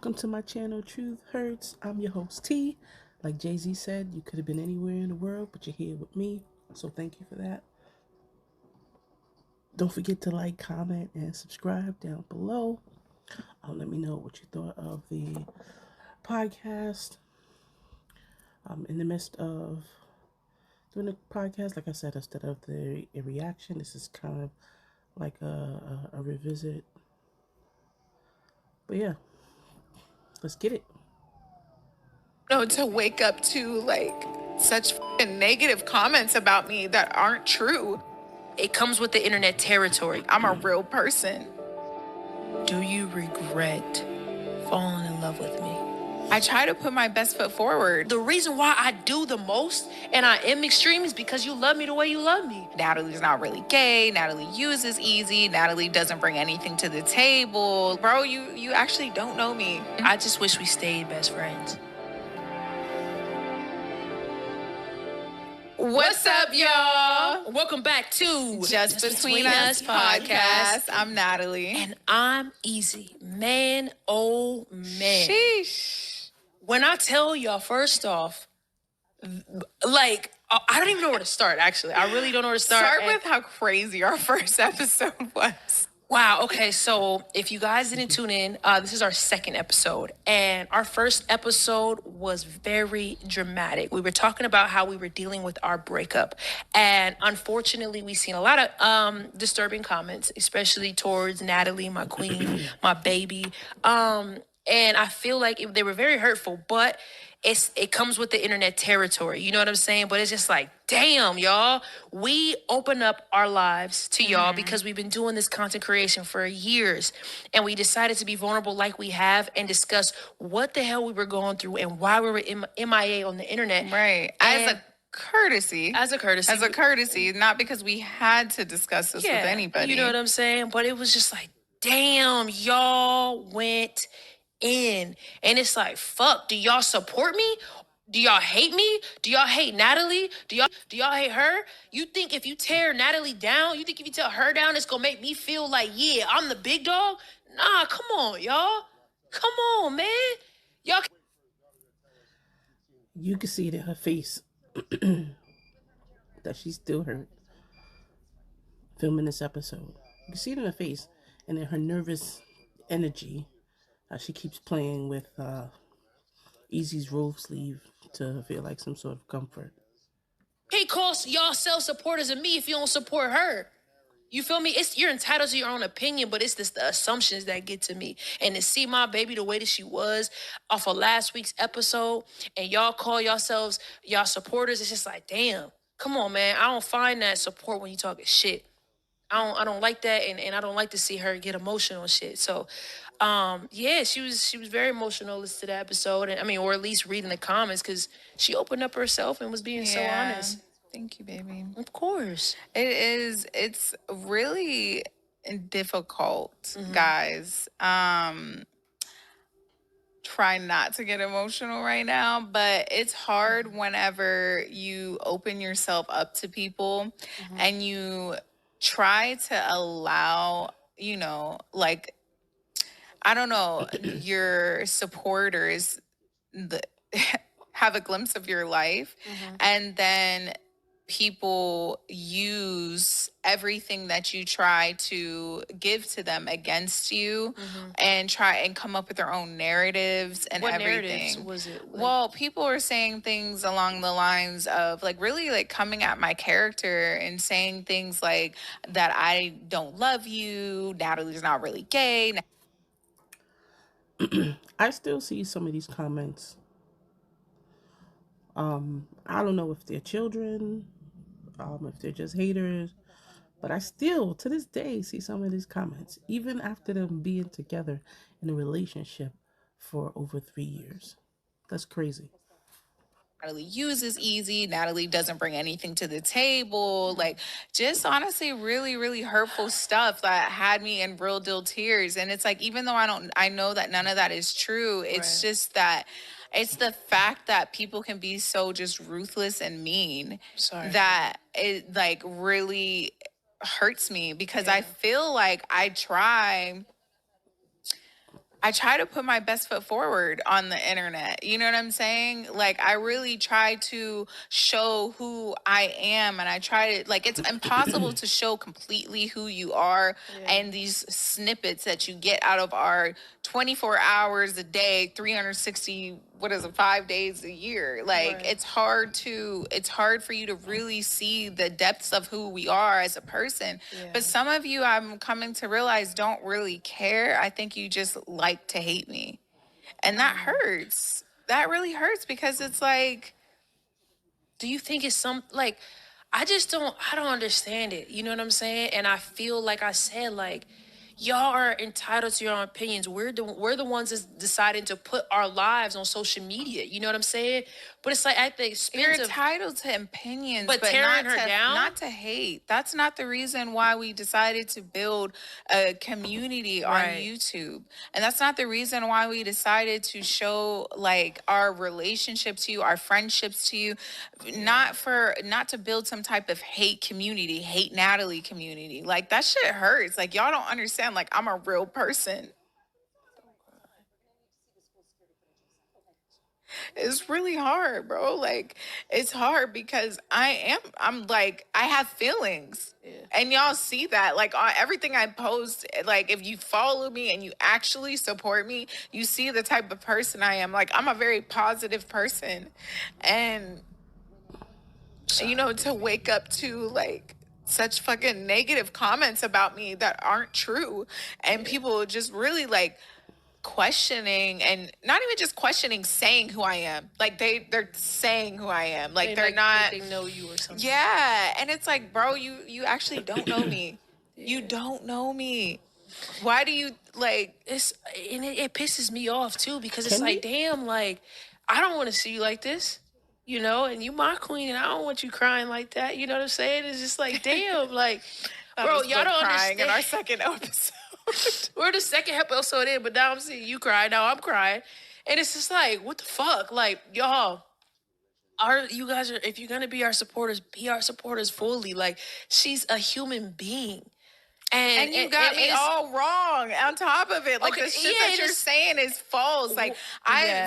Welcome to my channel, Truth Hurts. I'm your host, T. Like Jay-Z said, you could have been anywhere in the world, but you're here with me. So thank you for that. Don't forget to like, comment, and subscribe down below. Let me know what you thought of the podcast. I'm in the midst of doing a podcast. Like I said, instead of a reaction, this is kind of like a revisit. But yeah, let's get it. To wake up to like such negative comments about me that aren't true. It comes with the internet territory. I'm a real person. Do you regret falling in love with me? I try to put my best foot forward. The reason why I do the most and I am extreme is because you love me the way you love me. Natalie's not really gay. Natalie uses Easy. Natalie doesn't bring anything to the table. Bro, you actually don't know me. I just wish we stayed best friends. What's up, y'all? Welcome back to Just Between Us podcast. I'm Natalie. And I'm Easy. Man, oh man. Sheesh. When I tell y'all, first off, like, I don't even know where to start, actually. I really don't know where to start. Start with how crazy our first episode was. Wow. Okay. So if you guys didn't tune in, this is our second episode, and our first episode was very dramatic. We were talking about how we were dealing with our breakup, and unfortunately, we've seen a lot of disturbing comments, especially towards Natalie, my queen, my baby. And I feel like they were very hurtful, but it comes with the internet territory. You know what I'm saying? But it's just like, damn, y'all. We open up our lives to y'all because we've been doing this content creation for years. And we decided to be vulnerable like we have and discuss what the hell we were going through and why we were MIA on the internet. Right. As a courtesy. As a courtesy. Not because we had to discuss this with anybody. You know what I'm saying? But it was just like, damn, y'all went in. And it's like, fuck, do y'all support me? Do y'all hate me? Do y'all hate Natalie? Do y'all hate her? You think if you tear Natalie down, you think if you tear her down, it's gonna make me feel like, yeah, I'm the big dog? Nah, come on, y'all. Come on, man. Y'all. You can see it in her face that she's still hurt filming this episode. You can see it in her face and in her nervous energy. She keeps playing with Easy's robe sleeve to feel like some sort of comfort. Can't call y'all self-supporters of me if you don't support her. You feel me? You're entitled to your own opinion, but it's the assumptions that get to me. And to see my baby the way that she was off of last week's episode, and y'all call yourselves y'all supporters, it's just like, damn, come on, man. I don't find that support when you talking shit. I don't like that, and I don't like to see her get emotional and shit. So, yeah, she was very emotional listening to the episode, and I mean, or at least reading the comments, because she opened up herself and was being so honest. Thank you, baby. Of course. It's really difficult, guys. Try not to get emotional right now, but it's hard whenever you open yourself up to people and you try to allow, like, I don't know, your supporters have a glimpse of your life, and then people use everything that you try to give to them against you and try and come up with their own narratives and What everything. narratives was it? Well, people are saying things along the lines of like really like coming at my character and saying things like that I don't love you, Natalie's not really gay. I still see some of these comments. I don't know if they're children, if they're just haters, but I still, to this day, see some of these comments, even after them being together in a relationship for over 3 years. That's crazy. Natalie uses Easy. Natalie doesn't bring anything to the table. Like, just honestly, really, really hurtful stuff that had me in real deal tears. And it's like, even though I know that none of that is true. It's just that it's the fact that people can be so just ruthless and mean that it like really hurts me because I feel like I try I try to put my best foot forward on the internet. You know what I'm saying? Like, I really try to show who I am. And I try to, like, it's impossible to show completely who you are and these snippets that you get out of our 24 hours a day, 360, 5 days a year. Like, it's hard for you to really see the depths of who we are as a person. But some of you, I'm coming to realize, don't really care. I think you just like to hate me. And that hurts. That really hurts, because it's like, Do you think it's like, I don't understand it. You know what I'm saying? And I feel like I said, like, y'all are entitled to your own opinions. We're the ones that's deciding to put our lives on social media. You know what I'm saying? But it's like, at the you're expense of entitled to opinions, But but tearing not her to, down? not to hate. That's not the reason why we decided to build a community on Right. YouTube. And that's not the reason why we decided to show, like, our relationship to you, our friendships to you, not to build some type of hate community, hate Natalie community. Like, that shit hurts. Like, y'all don't understand. Like, I'm a real person. It's really hard, bro. Like, it's hard because I'm like, I have feelings. And y'all see that. Like, on everything I post, like, if you follow me and you actually support me, you see the type of person I am. Like, I'm a very positive person. And, you know, to wake up to, like, such fucking negative comments about me that aren't true, and people just really, like, questioning, and not even just questioning, saying who I am. Like, they're saying who I am. Like, they're not. They know you or something. Yeah, and it's like, bro, you actually don't know me. You don't know me. Why do you, like? It pisses me off too, because it's Can like, we? damn, like, I don't want to see you like this, you know, and you my queen, and I don't want you crying like that. You know what I'm saying? It's just like, damn, like, bro, y'all don't crying in understand. our second episode. We're the second episode in, but now I'm seeing you cry. Now I'm crying, and it's just like, what the fuck, like, y'all. You guys are, if you're gonna be our supporters, be our supporters fully. Like, she's a human being. And you got me all wrong on top of it. Like, Okay, the shit yeah, that you're saying is false. Like,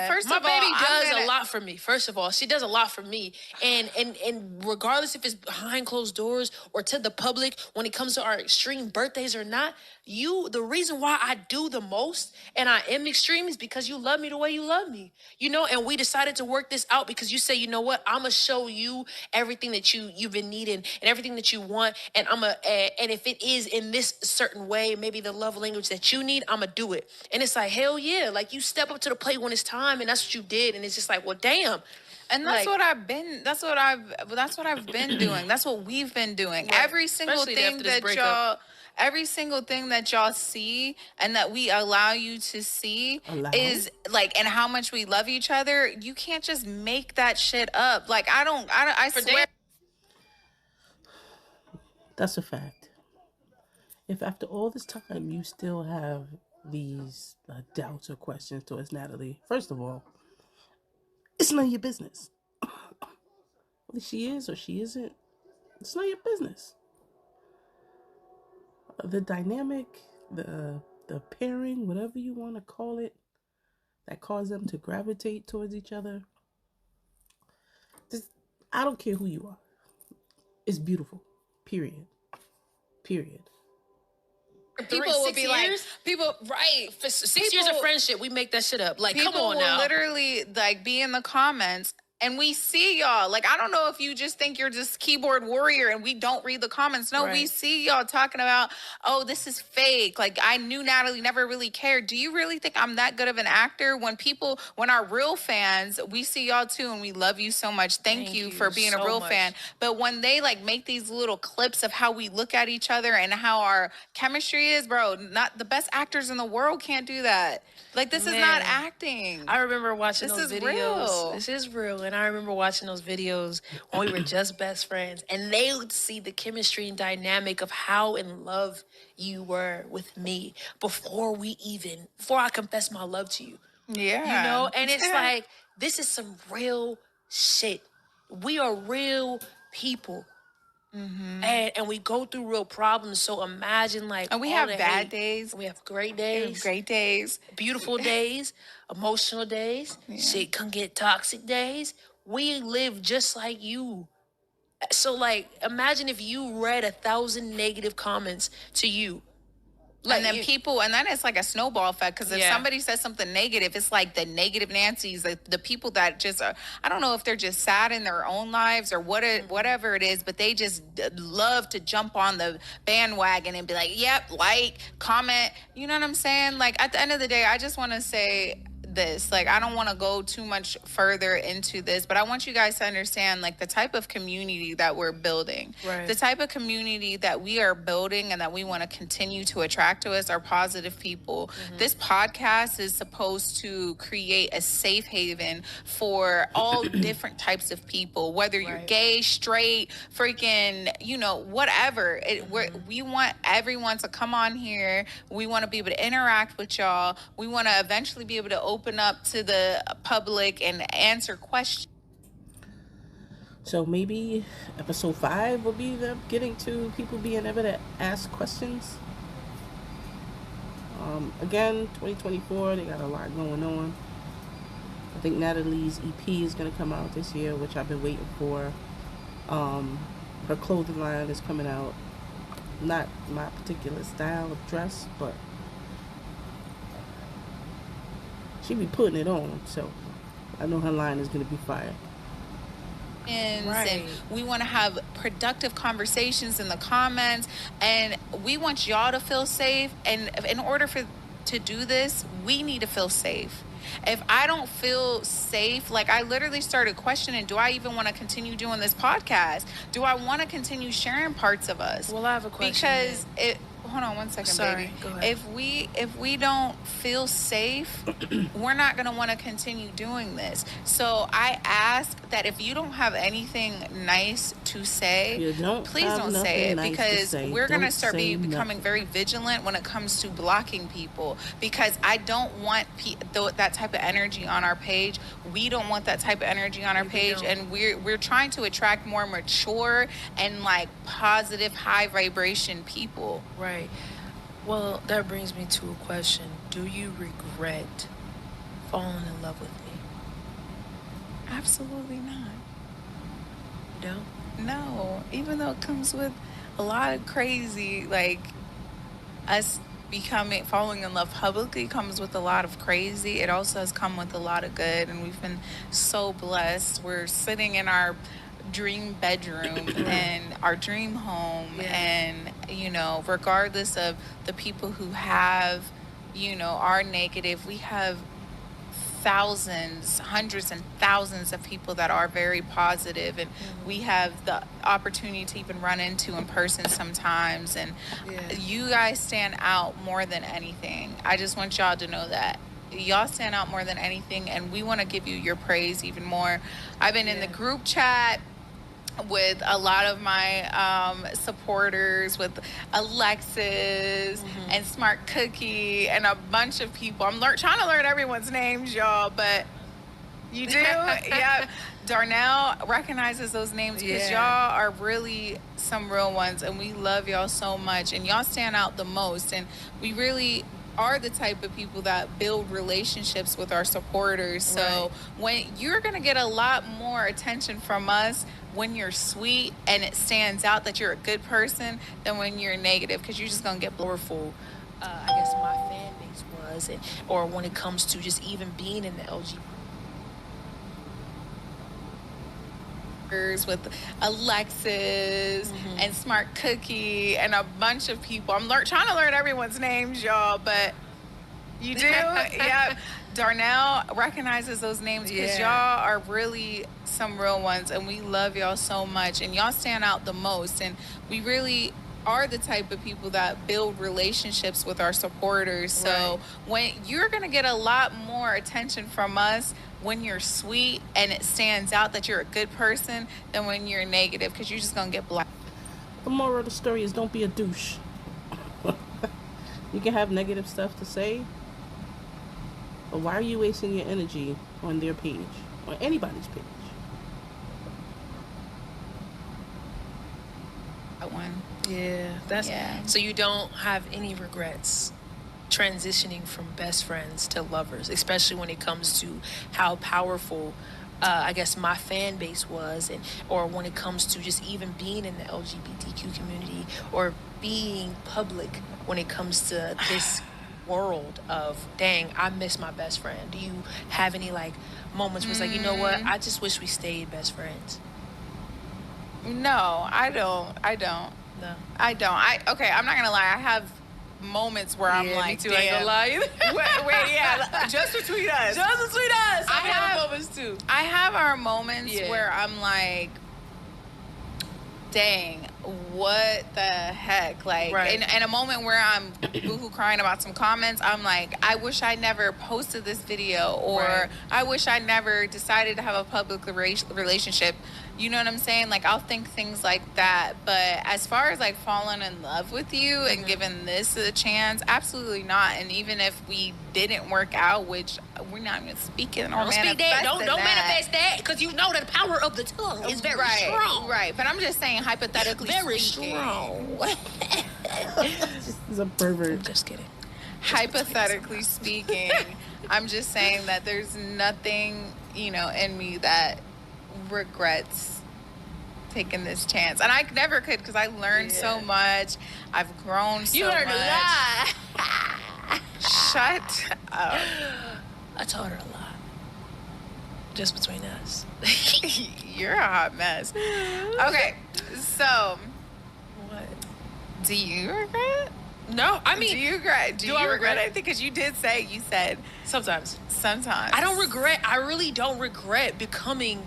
first my of all, baby does a a lot for me. First of all, she does a lot for me, and regardless if it's behind closed doors or to the public, when it comes to our extreme birthdays or not, the reason why I do the most and I am extreme is because you love me the way you love me, you know. And we decided to work this out because you say, you know what, I'm gonna show you everything that you've been needing and everything that you want, and and if it is in this certain way, maybe the love language that you need, I'm gonna do it. And it's like, hell yeah, like, you step up to the plate when it's time, and that's what you did. And it's just like, well, damn. And that's Like, what I've been. That's what I've been doing. That's what we've been doing. Right. Every single Especially thing after this that breakup. y'all, every single thing that y'all see and that we allow you to see is, like, and how much we love each other. You can't just make that shit up. Like, I swear. That's a fact. If after all this time you still have these doubts or questions towards Natalie, first of all, it's none of your business. Whether she is or she isn't, it's none of your business. The dynamic, the pairing, whatever you want to call it, that caused them to gravitate towards each other. I don't care who you are. It's beautiful. Period. Period. People will be like, right? For 6 years of friendship, we make that shit up. Like, come on now. People will literally, like, be in the comments, and we see y'all. Like, I don't know if you just think you're just keyboard warrior and we don't read the comments. No, we see y'all talking about, oh, this is fake. Like, I knew Natalie never really cared. Do you really think I'm that good of an actor? When our real fans, we see y'all too, and we love you so much. Thank you for being a real fan. But when they, like, make these little clips of how we look at each other and how our chemistry is, bro, not the best actors in the world can't do that. Like, this is not acting. I remember watching those videos. Real. This is real. And I remember watching those videos when we were just best friends. And they would see the chemistry and dynamic of how in love you were with me before I confessed my love to you. Yeah. You know? And it's like, this is some real shit. We are real people. And we go through real problems. So imagine like And we all have the bad hate. days. We have great We have days, great days. beautiful days, emotional days. Shit can get toxic days. We live just like you. So like imagine if you read 1,000 negative comments to you. Like And then people, and then it's like a snowball effect, because if Yeah. somebody says something negative, it's like the negative Nancy's, like the people that just are, I don't know if they're just sad in their own lives or whatever it is, but they just love to jump on the bandwagon and be like, yep, like, comment. You know what I'm saying? Like, at the end of the day, I just want to say this. Like, I don't want to go too much further into this, but I want you guys to understand, like, the type of community that we're building. Right. The type of community that we are building and that we want to continue to attract to us are positive people. This podcast is supposed to create a safe haven for all different types of people, whether you're Right. gay, straight, freaking, you know, whatever. We want everyone to come on here. We want to be able to interact with y'all. We want to eventually be able to open up to the public and answer questions. So maybe episode 5 will be them getting to people being able to ask questions. Again, 2024, they got a lot going on. I think Natalie's EP is going to come out this year, which I've been waiting for. Her clothing line is coming out. Not my particular style of dress, but she be putting it on, so I know her line is going to be fire. Right. And we want to have productive conversations in the comments, and we want y'all to feel safe. And in order to do this, we need to feel safe. If I don't feel safe, like, I literally started questioning, do I even want to continue doing this podcast? Do I want to continue sharing parts of us? Well, I have a question. Because hold on one second, Sorry, baby. go ahead. If we don't feel safe, we're not going to want to continue doing this. So I ask that if you don't have anything nice to say, please don't say it, because we're going to start becoming very vigilant when it comes to blocking people, because I don't want that type of energy on our page. We don't want that type of energy on our page, and we're trying to attract more mature and like positive, high vibration people. Right. Well, that brings me to a question. Do you regret falling in love with me? Absolutely not. You don't? No. Even though it comes with a lot of crazy, like, us falling in love publicly comes with a lot of crazy. It also has come with a lot of good, and we've been so blessed. We're sitting in our dream bedroom and our dream home, and you know, regardless of the people who have, you know, are negative, we have thousands, hundreds and thousands of people that are very positive, and we have the opportunity to even run into in person sometimes, and you guys stand out more than anything. I just want y'all to know that y'all stand out more than anything, and we want to give you your praise even more. I've been in the group chat with a lot of my supporters, with Alexis and Smart Cookie and a bunch of people. I'm trying to learn everyone's names, y'all, but you do? Yeah. Darnell recognizes those names because y'all are really some real ones, and we love y'all so much, and y'all stand out the most, and we really are the type of people that build relationships with our supporters. So when you're going to get a lot more attention from us when you're sweet and it stands out that you're a good person than when you're negative, because you're just going to get powerful. I guess my fan base was, or when it comes to just even being in the LGBT. With Alexis and Smart Cookie and a bunch of people. I'm trying to learn everyone's names, y'all, but you do? Yeah. Darnell recognizes those names because y'all are really some real ones, and we love y'all so much, and y'all stand out the most, and we really are the type of people that build relationships with our supporters. So when you're going to get a lot more attention from us when you're sweet and it stands out that you're a good person than when you're negative, because you're just going to get black. The moral of the story is don't be a douche. You can have negative stuff to say, but why are you wasting your energy on their page, on anybody's page? one. Yeah, so you don't have any regrets transitioning from best friends to lovers, especially when it comes to how powerful I guess my fan base was, or when it comes to just even being in the LGBTQ community or being public when it comes to this world of, dang, I miss my best friend. Do you have any like moments where it's like, you know what, I just wish we stayed best friends? No, I don't. No. I don't. Okay, I'm not gonna lie. I have moments where I'm like, me too, I ain't gonna lie either. wait, yeah, just between us. Just between us. I have have moments too. I have our moments Yeah. where I'm like, dang, what the heck? Like, Right. in a moment where I'm boohoo crying about some comments, I'm like, I wish I never posted this video, or Right. I wish I never decided to have a public relationship. You know what I'm saying? Like, I'll think things like that. But as far as like falling in love with you and giving this a chance, absolutely not. And even if we didn't work out, which we're not even speaking or Don't speak that. Don't manifesting manifest that, because you know the power of the tongue is very strong. Right. But I'm just saying, hypothetically Very speaking, strong. He's a pervert. Just kidding. hypothetically speaking, I'm just saying that there's nothing, in me that regrets taking this chance. And I never could, because I learned so much. I've grown so much. You learned a lot. Shut up. I taught her a lot. Just between us. You're a hot mess. Okay, so What? do you regret? No, I mean, Do you regret? Do I you regret regret it? Because you said sometimes. sometimes. I really don't regret becoming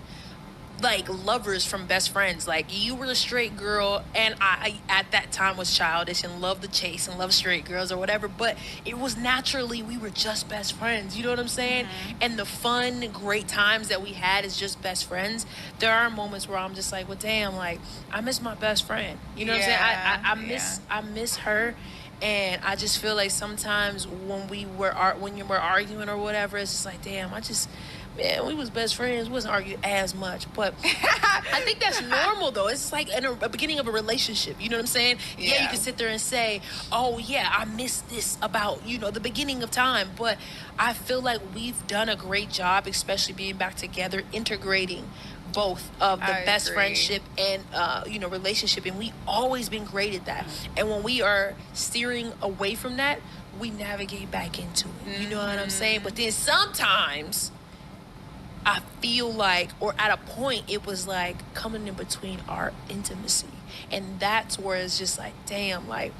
like lovers from best friends. Like, you were a straight girl, and I at that time was childish and loved the chase and loved straight girls or whatever, but it was naturally, we were just best friends. You know what I'm saying? And the fun, great times that we had as just best friends, there are moments where I'm just like, well, damn, like, I miss my best friend. You know what I'm saying? I miss her. And I just feel like sometimes when you were arguing or whatever, it's just like, damn, man, we was best friends. We wasn't arguing as much. But I think that's normal, though. It's like in a beginning of a relationship. You know what I'm saying? Yeah, you can sit there and say, oh, yeah, I miss this about, the beginning of time. But I feel like we've done a great job, especially being back together, integrating both of the best agree. friendship and relationship, and we always been great at that. And when we are steering away from that, we navigate back into it. You know what I'm saying? But then sometimes I feel like, or at a point, it was like coming in between our intimacy, and that's where it's just like, damn, like,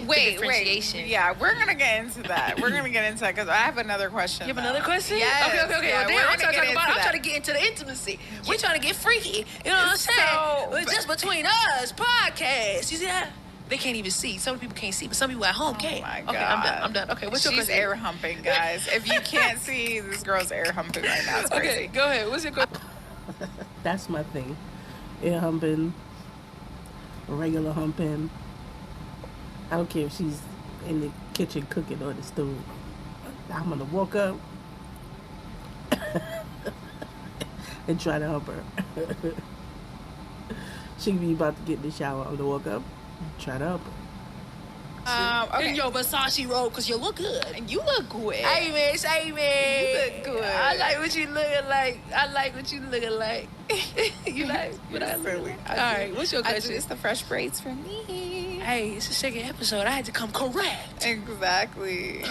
Wait. differentiation. Yeah, we're gonna get into that. Because I have another question. You have another question? Yes. Okay. Yeah, Well, we're damn, I'm gonna get into that. trying to get into the intimacy. We're trying to get freaky. You know what I'm saying? It's just between us, podcast. You see that? They can't even see. Some people can't see, but some people at home can. Oh my God. Okay, I'm done. Okay, what's your She's question? air humping, guys. If you can't see, this girl's air humping right now. It's crazy. Okay, go ahead. What's your question? That's my thing. Air humping, regular humping. I don't care if she's in the kitchen cooking or the stove. I'm gonna walk up and try to hump her. She be about to get in the shower. I'm gonna walk up and try to hump her. Okay. In your Versace robe, because you look good. And you look good. Hey, man. You look good. I like what you looking like. You like what I look Silly. like? All right, what's your question? It's the fresh braids for me. Hey, it's the second episode. I had to come correct. Exactly.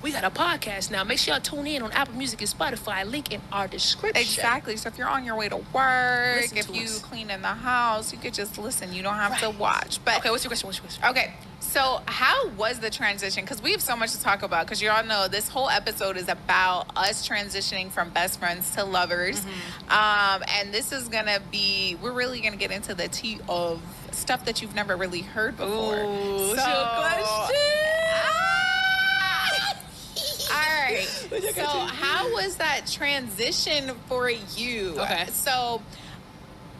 We got a podcast now. Make sure y'all tune in on Apple Music and Spotify. Link in our description. Exactly. So if you're on your way to work, Listen if to you us. clean in the house, you could just listen. You don't have to watch. But Okay, what's your question? Okay, so how was the transition? Because we have so much to talk about. Because you all know this whole episode is about us transitioning from best friends to lovers. And this is going to be, we're really going to get into the tea of stuff that you've never really heard before. Ooh, what's your question? All right. So how was that transition for you? Okay. So,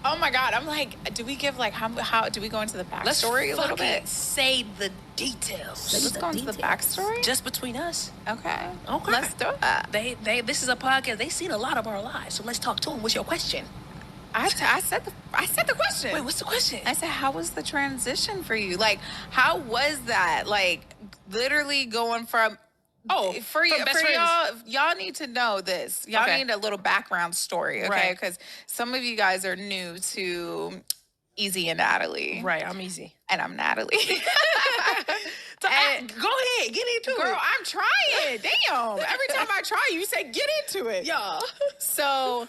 oh my God, I'm like, do we give like how do we go into the Let's backstory a little bit? say the details. Let's go into the backstory. Just between us. Okay. Okay. Let's do it. This is a podcast. They've seen a lot of our lives, so let's talk to them. What's your question? I said the question. Wait, what's the question? I said, how was the transition for you? Like, how was that? Like, literally going from for y'all need to know this. Y'all need a little background story, okay? Because some of you guys are new to EzeeXNatalie. Right, I'm Easy. And I'm Natalie. So go ahead, get into it. Girl, I'm trying. Damn. Every time I try, you say get into it. Yeah. So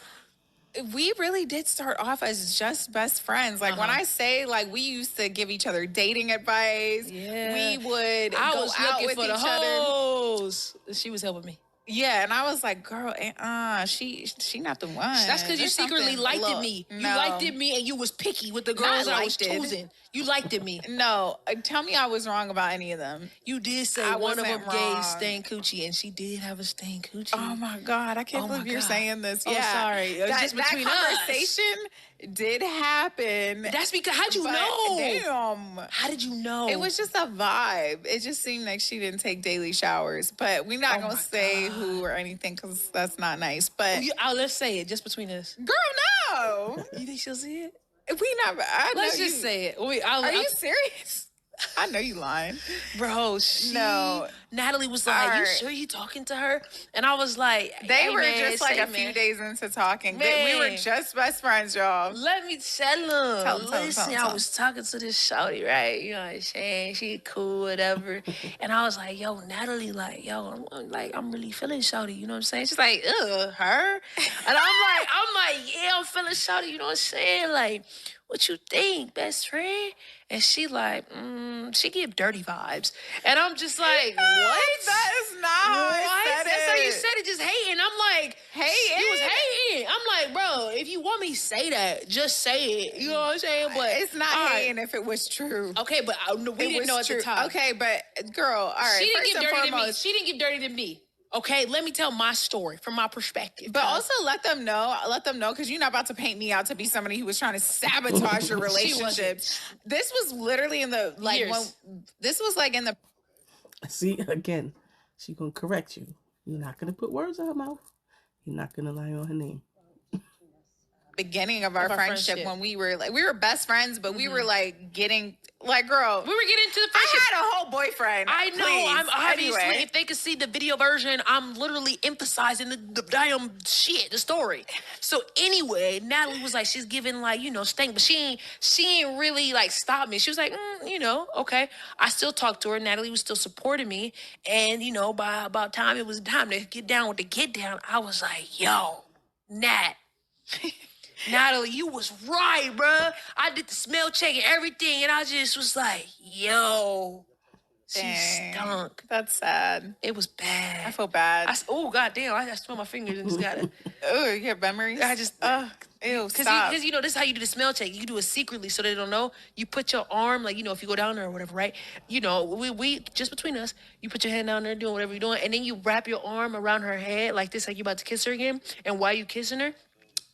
we really did start off as just best friends. Like when I say, like, we used to give each other dating advice. Yeah. We would go was out looking with for each the other. hoes. She was helping me. Yeah, and I was like, girl, she not the one. That's because you secretly liked me. No. You liked me, and you was picky with the girls I was choosing. You liked me. No, tell me I was wrong about any of them. You did say one of them gave stained coochie, and she did have a stained coochie. Oh my God, I can't believe you're saying this. Yeah, sorry. It was just between that conversation did happen. That's because how'd you know? Damn. How did you know? It was just a vibe. It just seemed like she didn't take daily showers. But we're not gonna say who or anything because that's not nice. But let's say it just between us. Girl, no. You think she'll see it? We not. Let's just say it. Are you serious? I know you lying. Bro, Natalie was like, you sure you talking to her? And I was like, they were just like a few days into talking. We were just best friends, y'all. Let me tell them. Listen, I was talking to this shawty, right? You know what I'm saying? She cool, whatever. And I was like, yo, Natalie, like, yo, I'm really feeling shawty. You know what I'm saying? She's like, her? And I'm like, yeah, I'm feeling shawty. You know what I'm saying? Like, what you think, best friend? And she like, she give dirty vibes. And I'm just like, what? That is not how I said That's it. how you said it, just hating. I'm like, hating? You was hating. I'm like, bro, if you want me to say that, just say it. You know what I'm saying? But it's not hating if it was true. Okay, but we didn't know at the time. Okay, but girl, all right. She didn't give dirty than me. She didn't give dirty than me. Okay, let me tell my story from my perspective. But also let them know, because you're not about to paint me out to be somebody who was trying to sabotage your relationship. This was literally in the, like, this was like in the... See, again, she gonna correct you. You're not gonna put words in her mouth. You're not gonna lie on her name. Beginning of our friendship when we were best friends, but we were like getting... Like, girl, we were getting into the friendship. I had a whole boyfriend. I know. I'm obviously, if they could see the video version, I'm literally emphasizing the damn shit, the story. So anyway, Natalie was like, she's giving like, stank, but she ain't really like stop me. She was like, okay. I still talked to her. Natalie was still supporting me. And, by about time it was time to get down with the get down, I was like, yo, Nat. Natalie, you was right, bruh. I did the smell check and everything, and I just was like, yo, she stunk. That's sad. It was bad. I feel bad. Goddamn, I smell my fingers and just got it. Oh, you have memories? I just, ew, stop. Because, this is how you do the smell check. You do it secretly so they don't know. You put your arm, like, if you go down there or whatever, right? We just between us, you put your hand down there doing whatever you're doing, and then you wrap your arm around her head like this, like you about to kiss her again. And while you kissing her,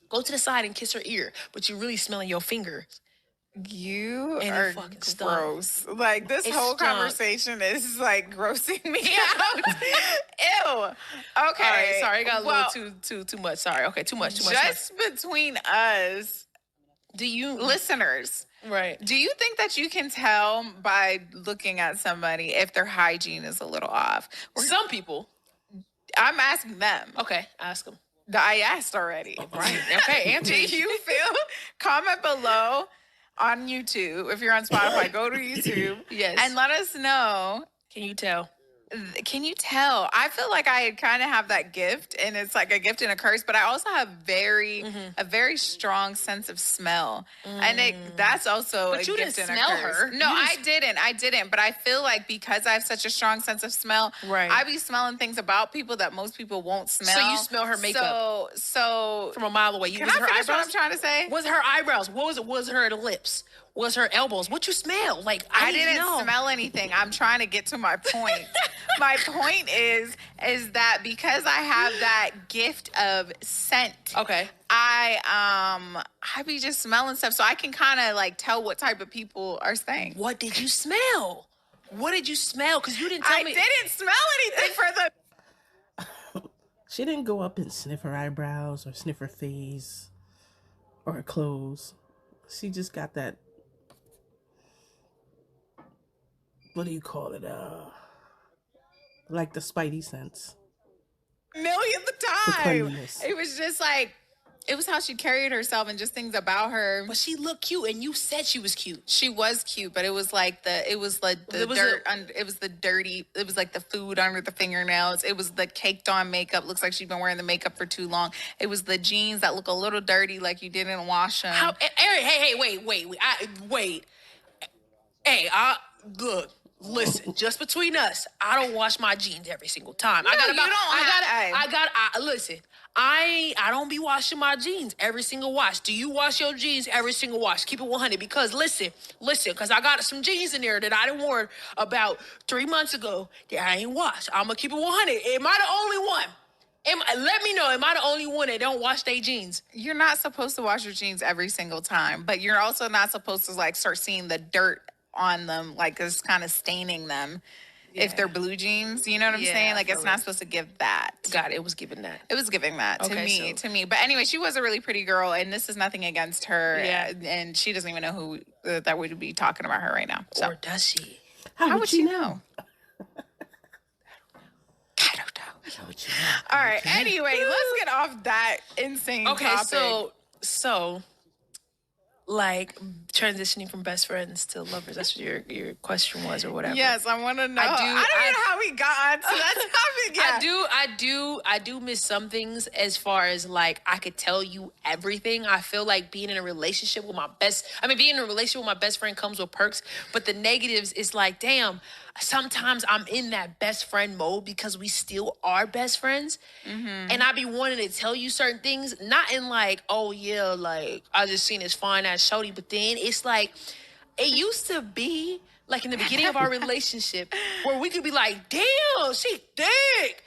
go to the side and kiss her ear, but you're really smelling your fingers. You are gross. Like, this whole conversation is, like, grossing me out. Ew. Okay. All right, sorry, I got a little too much. Sorry. Okay, too much. Just between us, listeners, right? Do you think that you can tell by looking at somebody if their hygiene is a little off? Some people. I'm asking them. Okay, ask them. I asked already. Right. Okay, answer. Do you feel? Comment below on YouTube. If you're on Spotify, go to YouTube. Yes. And let us know. Can you tell? Can you tell? I feel like I kind of have that gift, and it's like a gift and a curse, but I also have a very strong sense of smell. And that's also but a you gift didn't and smell a curse. her. No, I didn't. But I feel like because I have such a strong sense of smell, right. I be smelling things about people that most people won't smell. So you smell her makeup. So from a mile away. Can I finish what I'm trying to say? Was her eyebrows? What was it? Was her lips? Was her elbows? What you smell? Like, I didn't smell anything. I'm trying to get to my point. My point is that because I have that gift of scent. Okay. I be just smelling stuff, so I can kind of like tell what type of people are staying. What did you smell? What did you smell? Because you didn't tell me. I didn't smell anything for the. She didn't go up and sniff her eyebrows or sniff her face or her clothes. She just got that, what do you call it? Like the spidey sense. Millionth For time. cleanliness. It was just like, it was how she carried herself and just things about her. But she looked cute, and you said she was cute. She was cute, but it was like the It was dirt. It was the dirty. It was like the food under the fingernails. It was the caked on makeup. Looks like she's been wearing the makeup for too long. It was the jeans that look a little dirty, like you didn't wash them. How? Hey, wait. Hey, look. Listen, just between us, I don't wash my jeans every single time. No, Listen, I don't be washing my jeans every single wash. Do you wash your jeans every single wash? Keep it 100 because listen, because I got some jeans in there that I didn't wear about 3 months ago that I ain't washed. I'm gonna keep it 100. Am I the only one? Let me know. Am I the only one that don't wash their jeans? You're not supposed to wash your jeans every single time, but you're also not supposed to like start seeing the dirt on them, like it's kind of staining them. Yeah. If they're blue jeans, you know what I'm saying? Like it's not supposed to give that. God, it was giving that. It was giving that to me. But anyway, she was a really pretty girl, and this is nothing against her. Yeah. And she doesn't even know who that would be talking about her right now. So. Or does she? How would she know? I don't know. All right. Anyway, let's get off that insane topic. So like transitioning from best friends to lovers. That's what your question was, or whatever. Yes, I want to know. I don't know how we got onto that topic. Yeah. I do miss some things as far as like I could tell you everything. I feel like being in a relationship with being in a relationship with my best friend comes with perks, but the negatives is like, damn, sometimes I'm in that best friend mode because we still are best friends. Mm-hmm. And I be wanting to tell you certain things, not in like, oh yeah, like I just seen this fine ass shorty, but then it's like, it used to be like in the beginning of our relationship where we could be like, damn, she thick.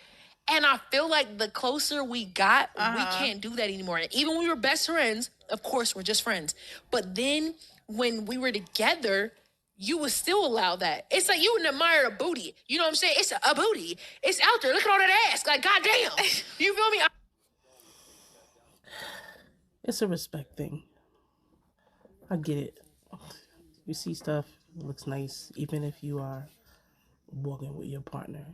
And I feel like the closer we got, we can't do that anymore. And even when we were best friends, of course, we're just friends. But then when we were together, you would still allow that. It's like you would admire a booty. You know what I'm saying? It's a booty. It's out there. Look at all that ass. Like, goddamn. You feel me? It's a respect thing. I get it. You see stuff, it looks nice, even if you are walking with your partner.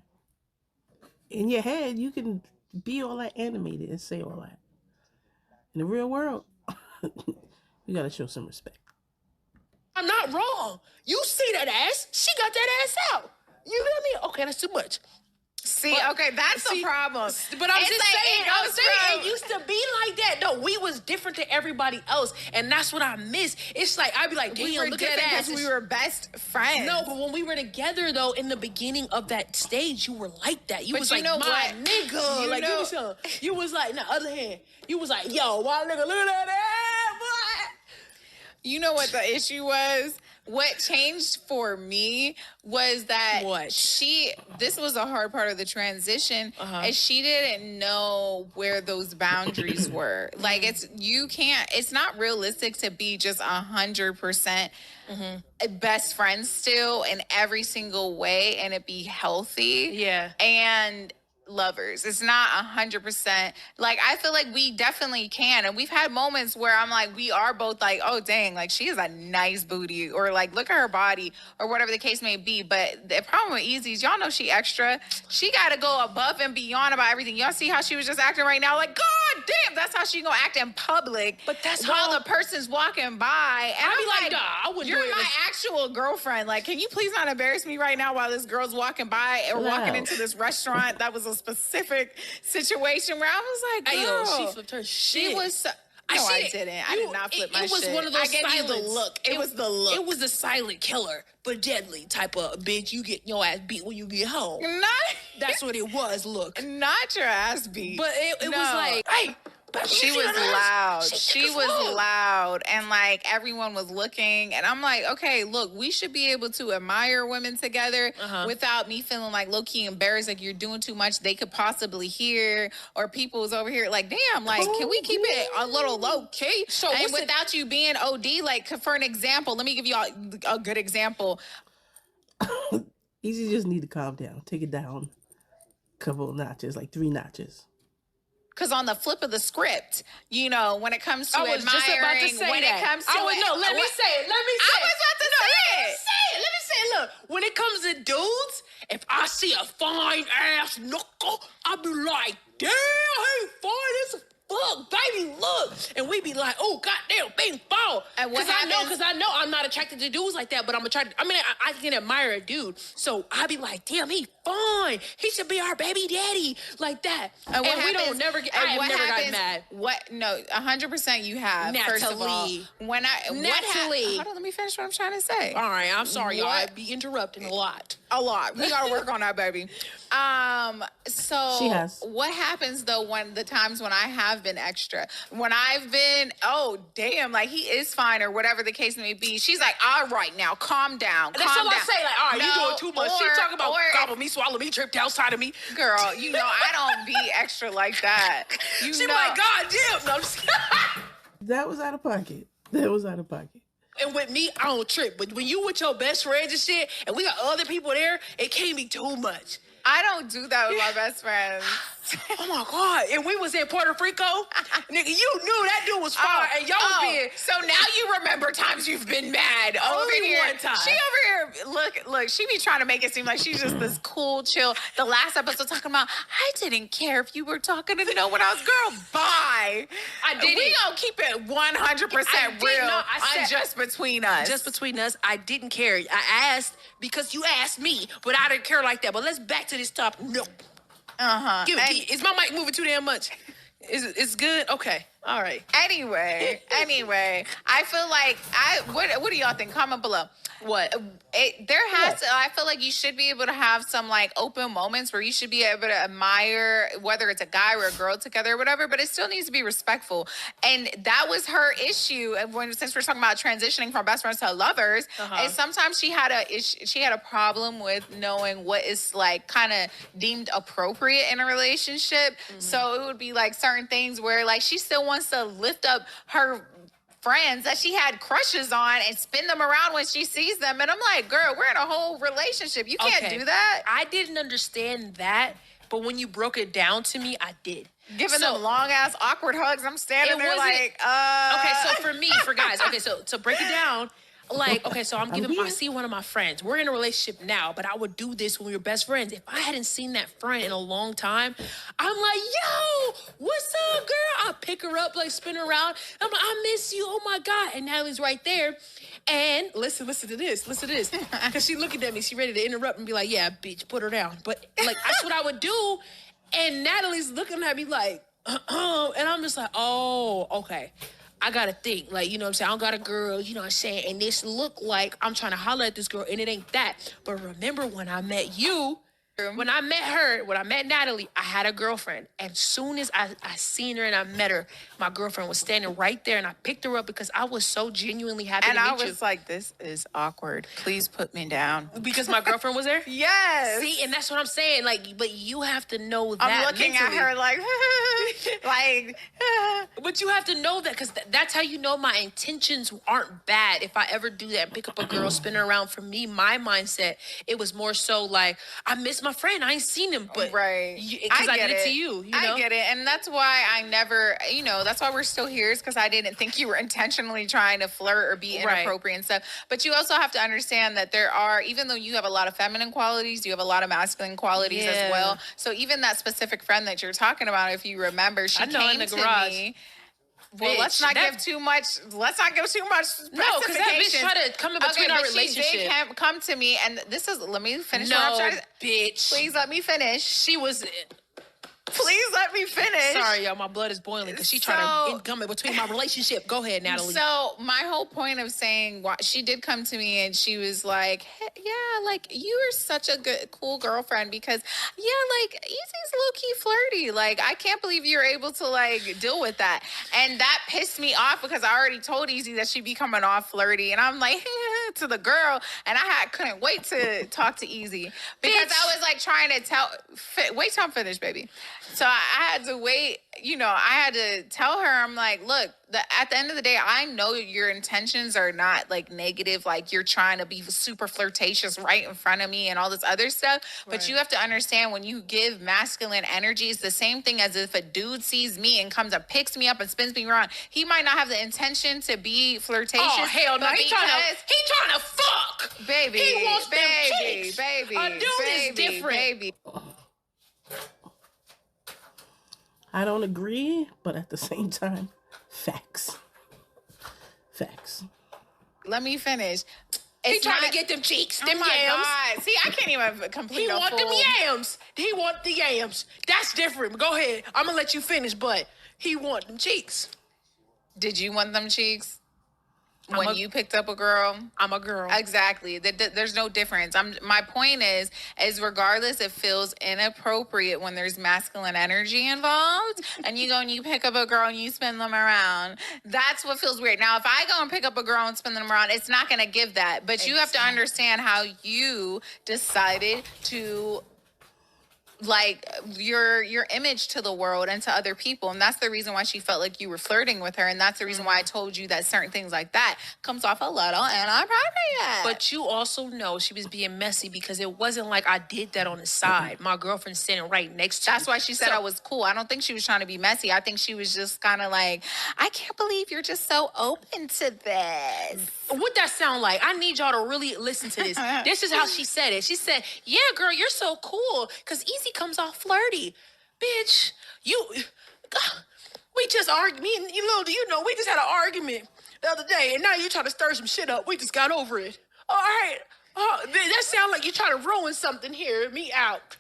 In your head, you can be all that animated and say all that. In the real world, you gotta show some respect. I'm not wrong. You see that ass. She got that ass out. You feel me? Okay, that's too much. That's the problem. But I'm just saying, it used to be like that. No, we was different to everybody else, and that's what I miss. It's like I'd be like, damn, look at that ass. We were best friends. No, but when we were together, though, in the beginning of that stage, you were like that. You was like, my nigga. You was like, on the other hand, you was like, yo, my nigga, look at that ass, boy. You know what the issue was? What changed for me was that this was a hard part of the transition, and she didn't know where those boundaries were. Like it's not realistic to be just 100% best friends still in every single way and it be healthy. Yeah. And lovers. It's not 100%. Like, I feel like we definitely can. And we've had moments where I'm like, we are both like, oh, dang, like she has a nice booty, or like, look at her body, or whatever the case may be. But the problem with Easy is y'all know she extra. She got to go above and beyond about everything. Y'all see how she was just acting right now? Like, God damn, that's how she gonna act in public. But that's while the person's walking by. And I'd be like, nah, I wouldn't you're do it. My actual girlfriend. Like, can you please not embarrass me right now while this girl's walking by or walking into this restaurant? That was a specific situation where I was like, girl, she flipped her shit. She was I didn't. I did not flip my shit. It was one of those I gave you the look. It was the look. It was the silent killer, but deadly type of bitch. You get your ass beat when you get home. That's what it was. Look, not your ass beat. But it was like, hey. She was loud. She was loud. And like everyone was looking. And I'm like, okay, look, we should be able to admire women together without me feeling like low-key embarrassed, like you're doing too much. They could possibly hear, or people was over here like, damn, like, can we keep it a little low-key? So and without you being OD, like for an example, let me give you a good example. Easy just need to calm down. Take it down a couple of notches, like 3 notches. Because on the flip of the script, you know, when it comes to I was just about to say when that. it comes to I was, no, let me say it. Let me say I was about to say it. Let me say it. Look, when it comes to dudes, if I see a fine ass knuckle, I'll be like, damn, he fine as fuck, baby, look. And we be like, oh, goddamn, bing, fall. And what Because I know I'm not attracted to dudes like that, but I'm attracted. I mean, I can admire a dude. So I be like, damn, he fine. He should be our baby daddy, like that. And we don't never get, I have never gotten mad. What? No, 100% you have. First of all, when Natalie. hold on, let me finish what I'm trying to say. All right, I'm sorry, y'all. I be interrupting a lot. A lot. We gotta work on that, baby. So She has. What happens though when the times when I have been extra, when I've been, oh damn, like he is fine or whatever the case may be. She's like, all right, now calm down. That's all I say. Like, all right, you doing too much. She talking about gobble me, swallow me, trip outside of me. Girl, you know I don't be extra like that. You She know. like, God damn. No, I'm just That was out of pocket. That was out of pocket. And with me, I don't trip. But when you with your best friends and shit, and we got other people there, it can't be too much. I don't do that with my best friends. Oh my God. And we was in Puerto Rico. Nigga, you knew that dude was fine. And y'all was being. So now you remember times you've been mad over Only here. one time. She over here, look, she be trying to make it seem like she's just this cool, chill. The last episode talking about, I didn't care if you were talking to no one else. Girl, bye. I didn't. We gonna keep it 100% real on just between us. Just between us, I didn't care. I asked because you asked me, but I didn't care like that. But let's back to this topic. No. Is my mic moving too damn much? Is good? Okay. All right. Anyway, I feel like what do y'all think? Comment below. What? There has to, I feel like you should be able to have some like open moments where you should be able to admire whether it's a guy or a girl together or whatever, but it still needs to be respectful. And that was her issue. And since we're talking about transitioning from best friends to lovers, and sometimes she had a problem with knowing what is like kind of deemed appropriate in a relationship. So it would be like certain things where like she still wants to lift up her friends that she had crushes on and spin them around when she sees them. And I'm like, girl, we're in a whole relationship. You can't do that. I didn't understand that, but when you broke it down to me, I did. Giving them long ass awkward hugs. I'm standing there like, Okay, so for guys, okay, so to break it down, like, okay, so I see one of my friends. We're in a relationship now, but I would do this when we were best friends. If I hadn't seen that friend in a long time, I'm like, yo, what's up, girl? I pick her up, like spin her around. I'm like, I miss you. Oh my God. And Natalie's right there. And listen to this. Because she looking at me, she ready to interrupt and be like, yeah, bitch, put her down. But like, that's what I would do. And Natalie's looking at me like, and I'm just like, oh, okay. I gotta think, like, you know what I'm saying? I don't got a girl, you know what I'm saying? And this look like I'm trying to holler at this girl, and it ain't that. But remember when I met you, when I met Natalie, I had a girlfriend. And soon as I seen her and I met her, my girlfriend was standing right there, and I picked her up because I was so genuinely happy to meet you. And I was like, this is awkward. Please put me down. Because my girlfriend was there? Yes. See, and that's what I'm saying. Like, but you have to know that I'm looking mentally. at her like, like. But you have to know that because that's how you know my intentions aren't bad. If I ever do that and pick up a girl, spin her around, for me, my mindset, it was more so like, I miss my friend. I ain't seen him, but because I did it to you. You know? I get it. And that's why I never, that's why we're still here, is because I didn't think you were intentionally trying to flirt or be inappropriate and stuff. But you also have to understand that there are, even though you have a lot of feminine qualities, you have a lot of masculine qualities as well. So even that specific friend that you're talking about, if you remember, she came in the garage. Me. Well, let's not give too much. Let's not give too much specification. No, because that bitch tried to come in between our relationship. She did come to me, and this is. Let me finish. What I'm trying to, bitch. Please let me finish. She was. Please let me finish. Sorry, y'all. My blood is boiling because she tried to come in between my relationship. Go ahead, Natalie. So my whole point of saying she did come to me and she was like, hey, yeah, like you are such a good, cool girlfriend because, yeah, like Ezee's low-key flirty. Like I can't believe you're able to like deal with that. And that pissed me off because I already told Ezee that she'd be coming off flirty. And I'm like, to the girl. And couldn't wait to talk to Ezee because I was like trying to wait till I'm finished, baby. So I had to wait, I had to tell her, I'm like, look, at the end of the day, I know your intentions are not like negative, like you're trying to be super flirtatious right in front of me and all this other stuff. But Right. you have to understand when you give masculine energy, it's the same thing as if a dude sees me and comes and picks me up and spins me around. He might not have the intention to be flirtatious. Oh, hell no. but He trying to fuck. Baby, He wants them baby, cheeks. baby, A dude is different. baby. I don't agree, but at the same time, facts. Facts. Let me finish. He trying to get them cheeks, them Oh my yams. God. See, I can't even complete He a want them full... yams. He want the yams. That's different. Go ahead. I'm gonna let you finish, but he want them cheeks. Did you want them cheeks? When you picked up a girl? I'm a girl. Exactly. There's no difference. My point is regardless, it feels inappropriate when there's masculine energy involved and you go and you pick up a girl and you spin them around. That's what feels weird. Now, if I go and pick up a girl and spin them around, it's not going to give that. But you have to understand how you decided to like your image to the world and to other people, and that's the reason why she felt like you were flirting with her, and that's the reason why I told you that certain things like that comes off a little inappropriate. But you also know she was being messy because it wasn't like I did that on the side. My girlfriend's sitting right next to me. That's why she said I was cool. I don't think she was trying to be messy. I think she was just kind of like, I can't believe you're just so open to this. What that sound like? I need y'all to really listen to this. This is how she said it. She said, yeah, girl, you're so cool because Easy comes off flirty. Bitch, we just argued. Me and we just had an argument the other day, and now you trying to stir some shit up. We just got over it. All right. Oh, that sound like you trying to ruin something here. Me out.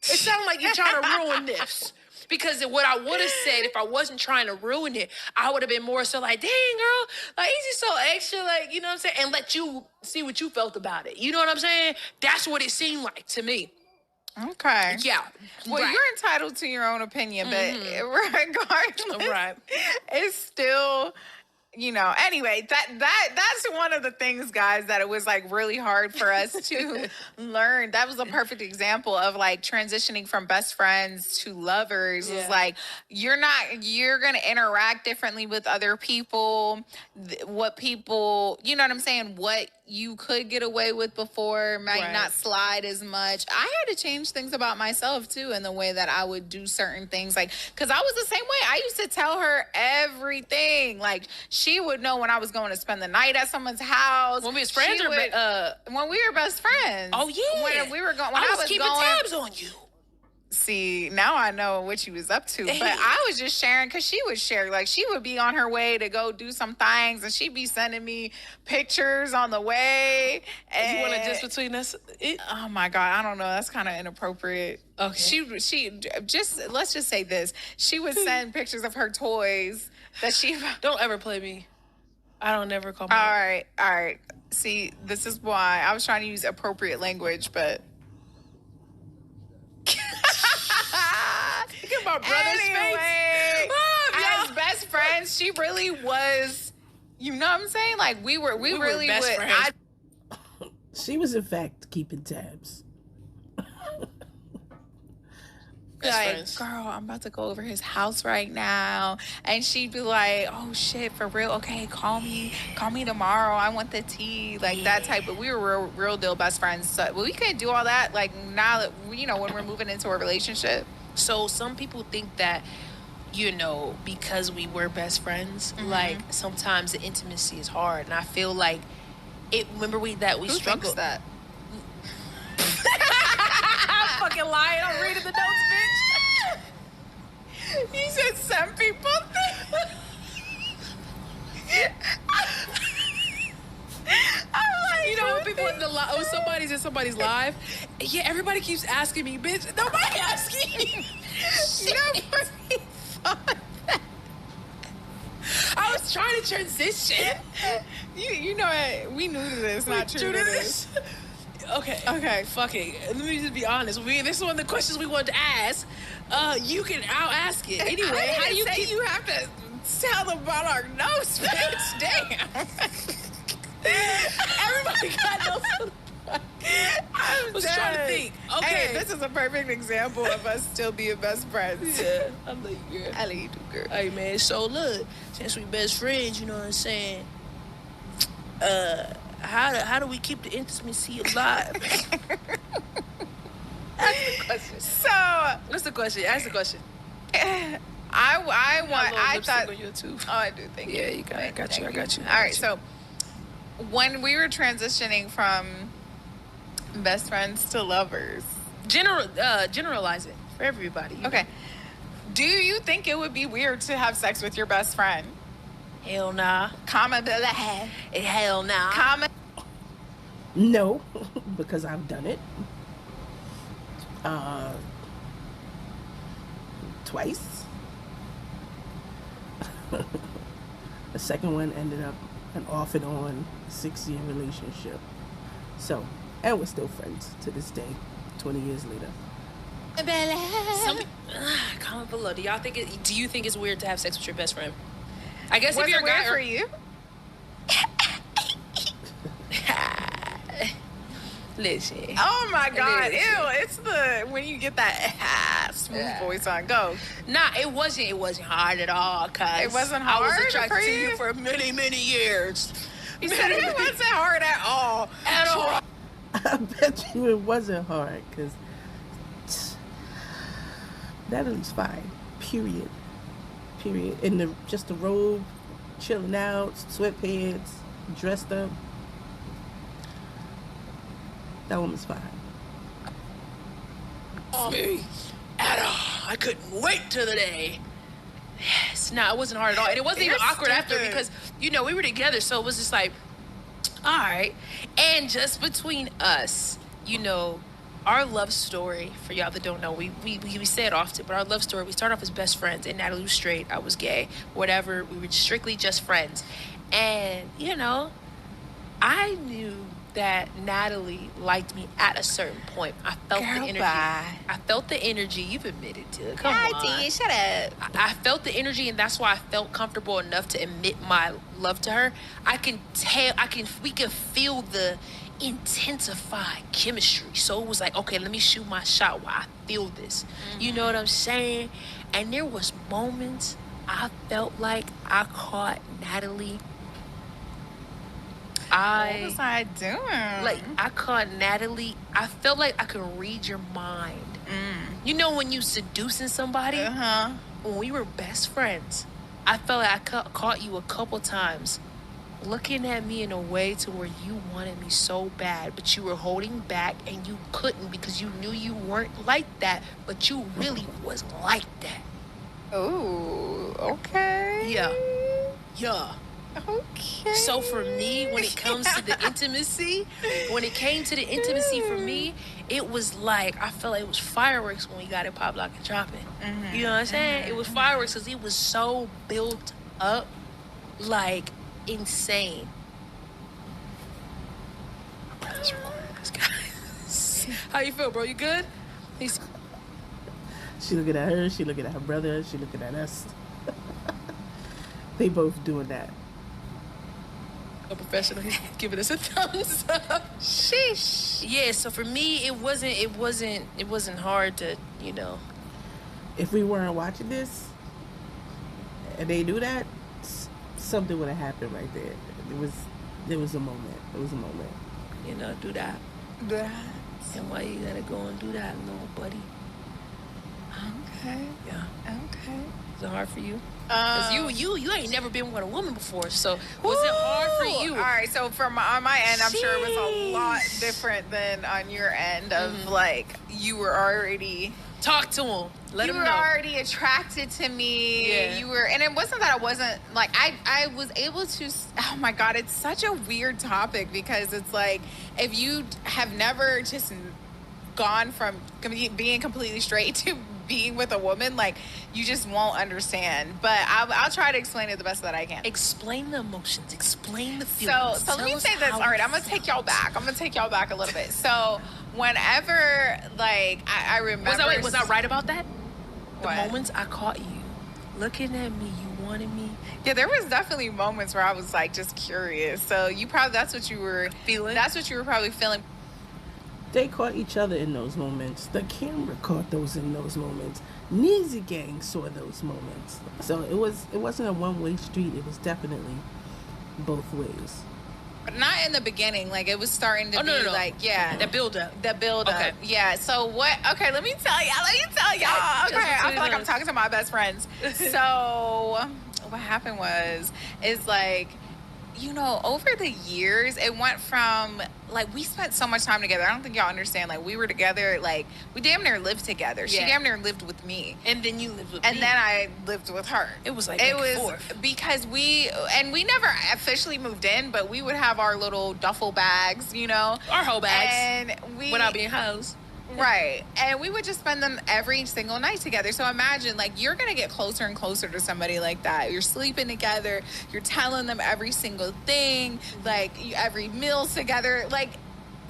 It sounds like you're trying to ruin this. Because what I would have said if I wasn't trying to ruin it, I would have been more so like, dang, girl, like, Easy so extra, like, you know what I'm saying? And let you see what you felt about it. You know what I'm saying? That's what it seemed like to me. Okay. Yeah. Well, right. you're entitled to your own opinion, but regardless, Right. It's still... anyway, that's one of the things, guys, that it was like really hard for us to learn. That was a perfect example of like transitioning from best friends to lovers. Yeah. Is like you're gonna interact differently with other people. What people, you know what I'm saying? What you could get away with before might Right. not slide as much. I had to change things about myself too, in the way that I would do certain things. Like, because I was the same way. I used to tell her everything. Like, she would know when I was going to spend the night at someone's house. When we was friends, when we were best friends. Oh yeah. When we were going. I was keeping tabs on you. See, now I know what she was up to. But I was just sharing because she would share. Like, she would be on her way to go do some things, and she'd be sending me pictures on the way. And You want to just between us? oh my God, I don't know. That's kind of inappropriate. Okay. She just, let's just say this. She would send pictures of her toys that she... Don't ever play me. I don't never call All my... right. See, this is why I was trying to use appropriate language, but... Look at my brother's face. As best friends, she really was... You know what I'm saying? Like, we really best would... friends. She was, in fact, keeping tabs. Best like, friends. girl, I'm about to go over his house right now. And she'd be like, oh shit, for real? Okay, call me tomorrow. I want the tea. Like that type of, we were real deal best friends. So we couldn't do all that. Like now that, when we're moving into a relationship. So some people think that, because we were best friends, like sometimes the intimacy is hard. And I feel like remember we Who struggled. thinks that? I'm fucking lying. I'm reading the notes, bitch. You said some people think. I'm like, When people in the when somebody's in somebody's live, yeah, everybody keeps asking me, bitch. Nobody asking you. nobody thought that. I was trying to transition. You know what? We knew this, not true to this. Okay, fuck it. Let me just be honest. This is one of the questions we wanted to ask. I'll ask it. Anyway, how do you say you have to tell them about our notes, bitch? Damn. Everybody got notes. I was trying to think. Okay. Hey, this is a perfect example of us still being best friends. Yeah, I love you, girl. I love you too, girl. Hey, man, so look, since we best friends, you know what I'm saying? How do we keep the intimacy alive? Ask the question. So, What's the question? Ask the question. I thought. On your tooth. Oh, I do. Thank you. Yeah, you got it. I got you. All right. So, when we were transitioning from best friends to lovers, Generalize it for everybody. okay. Do you think it would be weird to have sex with your best friend? Hell nah. Comment below. Hell nah. Comment. No, because I've done it. Twice. The second one ended up an off and on 6-year relationship. So, and we're still friends to this day, 20 years later. Comment below. Do you think it's weird to have sex with your best friend? I guess Was if you're it a guy weird for you? Listen. Oh my God! Listen. Ew! It's the when you get that smooth voice on. Go. Nah, it wasn't hard at all. Cause It wasn't I was hard attracted for to you? you for many years. You said it wasn't hard at all. At all. I bet you it wasn't hard, because Natalie's fine. Period. In just the robe, chilling out, sweatpants, dressed up. That woman's fine. Me at all. I couldn't wait till the day. Yes. Nah, it wasn't hard at all. And it wasn't even You're awkward after stupid. because, we were together. So it was just like, all right. And just between us, our love story, for y'all that don't know, we say it often, but our love story, we started off as best friends. And Natalie was straight, I was gay, whatever. We were strictly just friends. And, I knew that Natalie liked me at a certain point. I felt the energy. Bye. I felt the energy. You've admitted to it. Come I on. did. Shut up. I felt the energy, and that's why I felt comfortable enough to admit my love to her. We could feel the intensified chemistry. So it was like, okay, let me shoot my shot while I feel this. Mm-hmm. You know what I'm saying? And there was moments I felt like I caught Natalie. What was I doing? Like, I caught Natalie. I felt like I could read your mind. When you seducing somebody? When we were best friends, I felt like I caught you a couple times looking at me in a way to where you wanted me so bad, but you were holding back and you couldn't because you knew you weren't like that, but you really was like that. Ooh, okay. Yeah. Okay. So for me, when it comes to the intimacy, for me, it was like, I felt like it was fireworks when we got it pop, lock, and dropping. Mm-hmm. You know what I'm saying? It was fireworks because it was so built up, like, insane. How you feel, bro? You good? She looking at her, she looking at her brother, she looking at us. They both doing that. A professional, he's giving us a thumbs up. Sheesh. Yeah, so for me, it wasn't hard to, If we weren't watching this and they do that, something would have happened right there. There was a moment. It was a moment. Do that. And why you gotta go and do that, little buddy? Okay. Yeah. Okay. Is it hard for you? Because you ain't never been with a woman before, so was it hard for you? All right, so on my end, I'm sure it was a lot different than on your end of like you were already talk to him. Let him know. You were already attracted to me. Yeah. You were, and it wasn't that I wasn't like I was able to. Oh my God, it's such a weird topic because it's like if you have never just gone from being completely straight to being with a woman, like you just won't understand. But I'll try to explain it the best that I can. Explain the emotions. Explain the feelings. So let me say this. All right, I'm gonna take y'all back. I'm gonna take y'all back a little bit. So whenever, like, I remember. Was I right about that? What? The moments I caught you looking at me, you wanted me. Yeah, there was definitely moments where I was like just curious. So that's what you were feeling. That's what you were probably feeling. They caught each other in those moments. The camera caught those in those moments. Neezy Gang saw those moments. So it wasn't a one-way street. It was definitely both ways. But not in the beginning. Like, it was starting to be like, yeah. The build up. The build up. Okay. Yeah. So what? Okay, let me tell y'all. Okay, I feel like I'm talking to my best friends. So what happened is like, you know, over the years, it went from, like, we spent so much time together. I don't think y'all understand. Like, we were together, like, we damn near lived together. She damn near lived with me. And then you lived with me. And then I lived with her. It was like, it was because we never officially moved in, but we would have our little duffel bags, you know? Our whole bags. And we... Without being housed. Right. And we would just spend them every single night together. So imagine, like, you're going to get closer and closer to somebody like that. You're sleeping together. You're telling them every single thing. Like, every meal together. Like,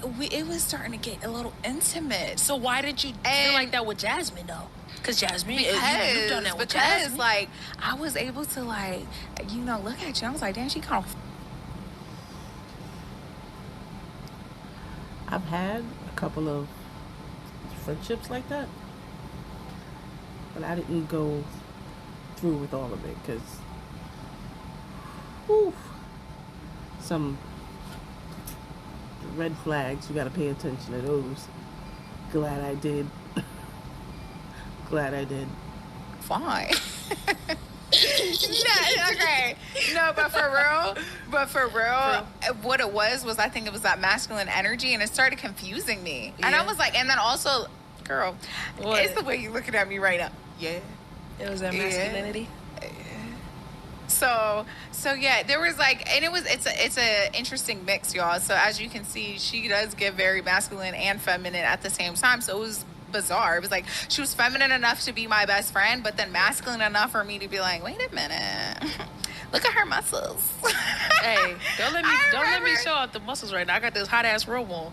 it was starting to get a little intimate. So why did you feel like that with Jasmine, though? Because Jasmine, you've done that with Jasmine. Like, I was able to, like, you know, look at you. I was like, damn, she kind of... I've had a couple of friendships like that, but I didn't go through with all of it because some red flags, you got to pay attention to those. Glad I did. Fine. No, okay. No, but for real, what it was I think it was that masculine energy, and it started confusing me. Yeah. And I was like, and then also, girl, it's the way you're looking at me right now. Yeah. It was that masculinity. Yeah. So yeah, there was like, and it's a interesting mix, y'all. So as you can see, she does get very masculine and feminine at the same time. So it was bizarre. It was like she was feminine enough to be my best friend, but then masculine enough for me to be like, wait a minute, look at her muscles. Hey, don't let me show out the muscles right now. I got this hot ass robe on.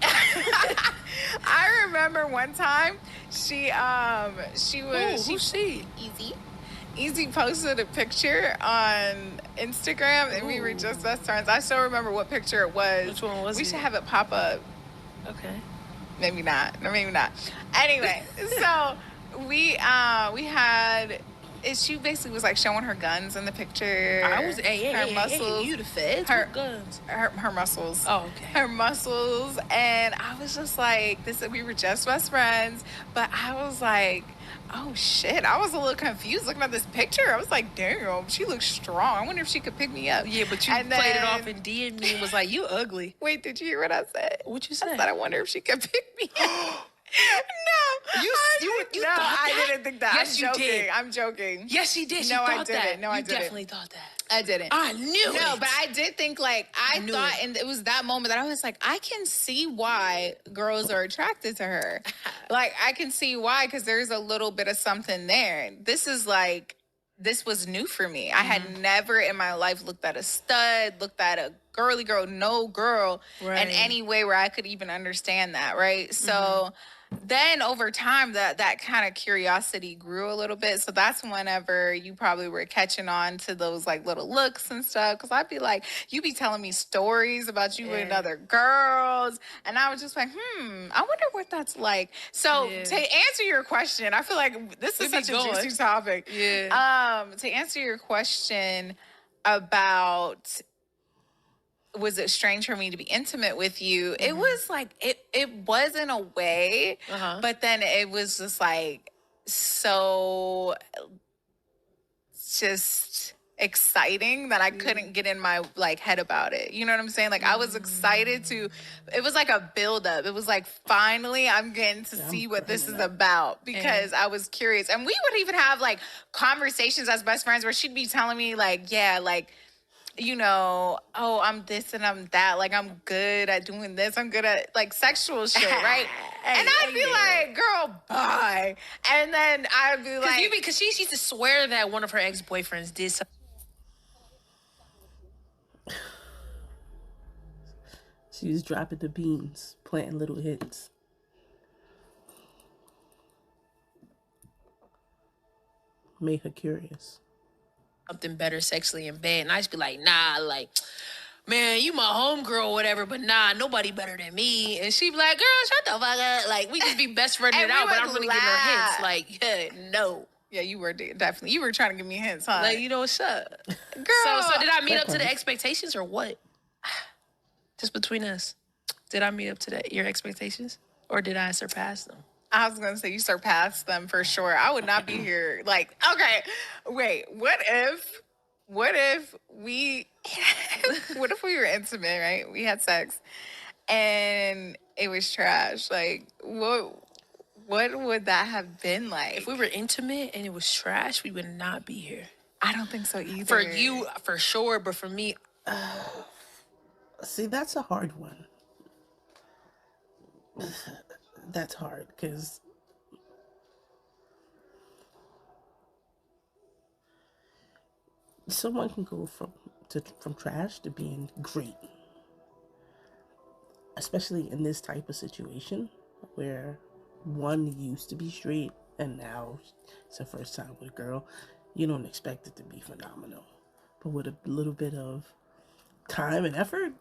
I remember one time she was who's she? Ezee posted a picture on Instagram, and we were just best friends. I still remember what picture it was. Which one was it? We should have it pop up. Okay. Maybe not. Anyway, so we had. She basically was like showing her guns in the picture. I was her muscles. You the feds. Her guns. Her muscles. Oh, okay. Her muscles, and I was just like, we were just best friends, but I was like, oh shit, I was a little confused looking at this picture. I was like, damn, she looks strong. I wonder if she could pick me up. Yeah, but you played it off and DM'd me and was like, you ugly. Wait, did you hear what I said? What you said? I said, I wonder if she could pick me up. No, you thought that? I didn't think that. Yes, you did. I'm joking. Yes, she did. No, I didn't. No, I didn't. You definitely thought that. I didn't. I knew it. No, but I did think, like, I thought, and it was that moment that I was like, I can see why girls are attracted to her. Like, I can see why, because there's a little bit of something there. This was new for me. I had never in my life looked at a stud, looked at a girly girl, no girl, in any way where I could even understand that, right? So then over time, that kind of curiosity grew a little bit. So that's whenever you probably were catching on to those like little looks and stuff. Because I'd be like, you be telling me stories about you and other girls. And I was just like, I wonder what that's like. So to answer your question, I feel like this is such a juicy topic. Yeah. To answer your question about, was it strange for me to be intimate with you? It was like, it was in a way, but then it was just like, so just exciting that I couldn't get in my like head about it. You know what I'm saying? Like I was excited it was like a build up. It was like, finally I'm getting to see what this is about, because I was curious. And we would even have like conversations as best friends where she'd be telling me like, yeah, like, you know, oh, I'm this and I'm that. Like, I'm good at doing this. I'm good at, like, sexual shit, right? And I'd be like, girl, bye. And then I'd be like... Because she used to swear that one of her ex-boyfriends did something. She was dropping the beans, planting little hits. Made her curious. Something better sexually in bed, and I just be like, nah, like, man, you my homegirl or whatever, but nah, nobody better than me. And she be like, girl, shut the fuck up. Like, we just be best friending And it we out, but would I'm really giving her hints. laugh. Like, yeah, no. Yeah, you were definitely. You were trying to give me hints, huh? Like, you know, shut. Girl. So did I meet That up to the part. expectations or what? Just between us. Did I meet up to your expectations? Or did I surpass them? I was gonna say you surpassed them for sure. I would not be here. Like, okay, wait. What if we? What if we were intimate? Right? We had sex, and it was trash. Like, what? What would that have been like? If we were intimate and it was trash, we would not be here. I don't think so either. For you, for sure, but for me, See, that's a hard one. That's hard because someone can go from trash to being great, especially in this type of situation where one used to be straight and now it's the first time with a girl. You don't expect it to be phenomenal, but with a little bit of time and effort,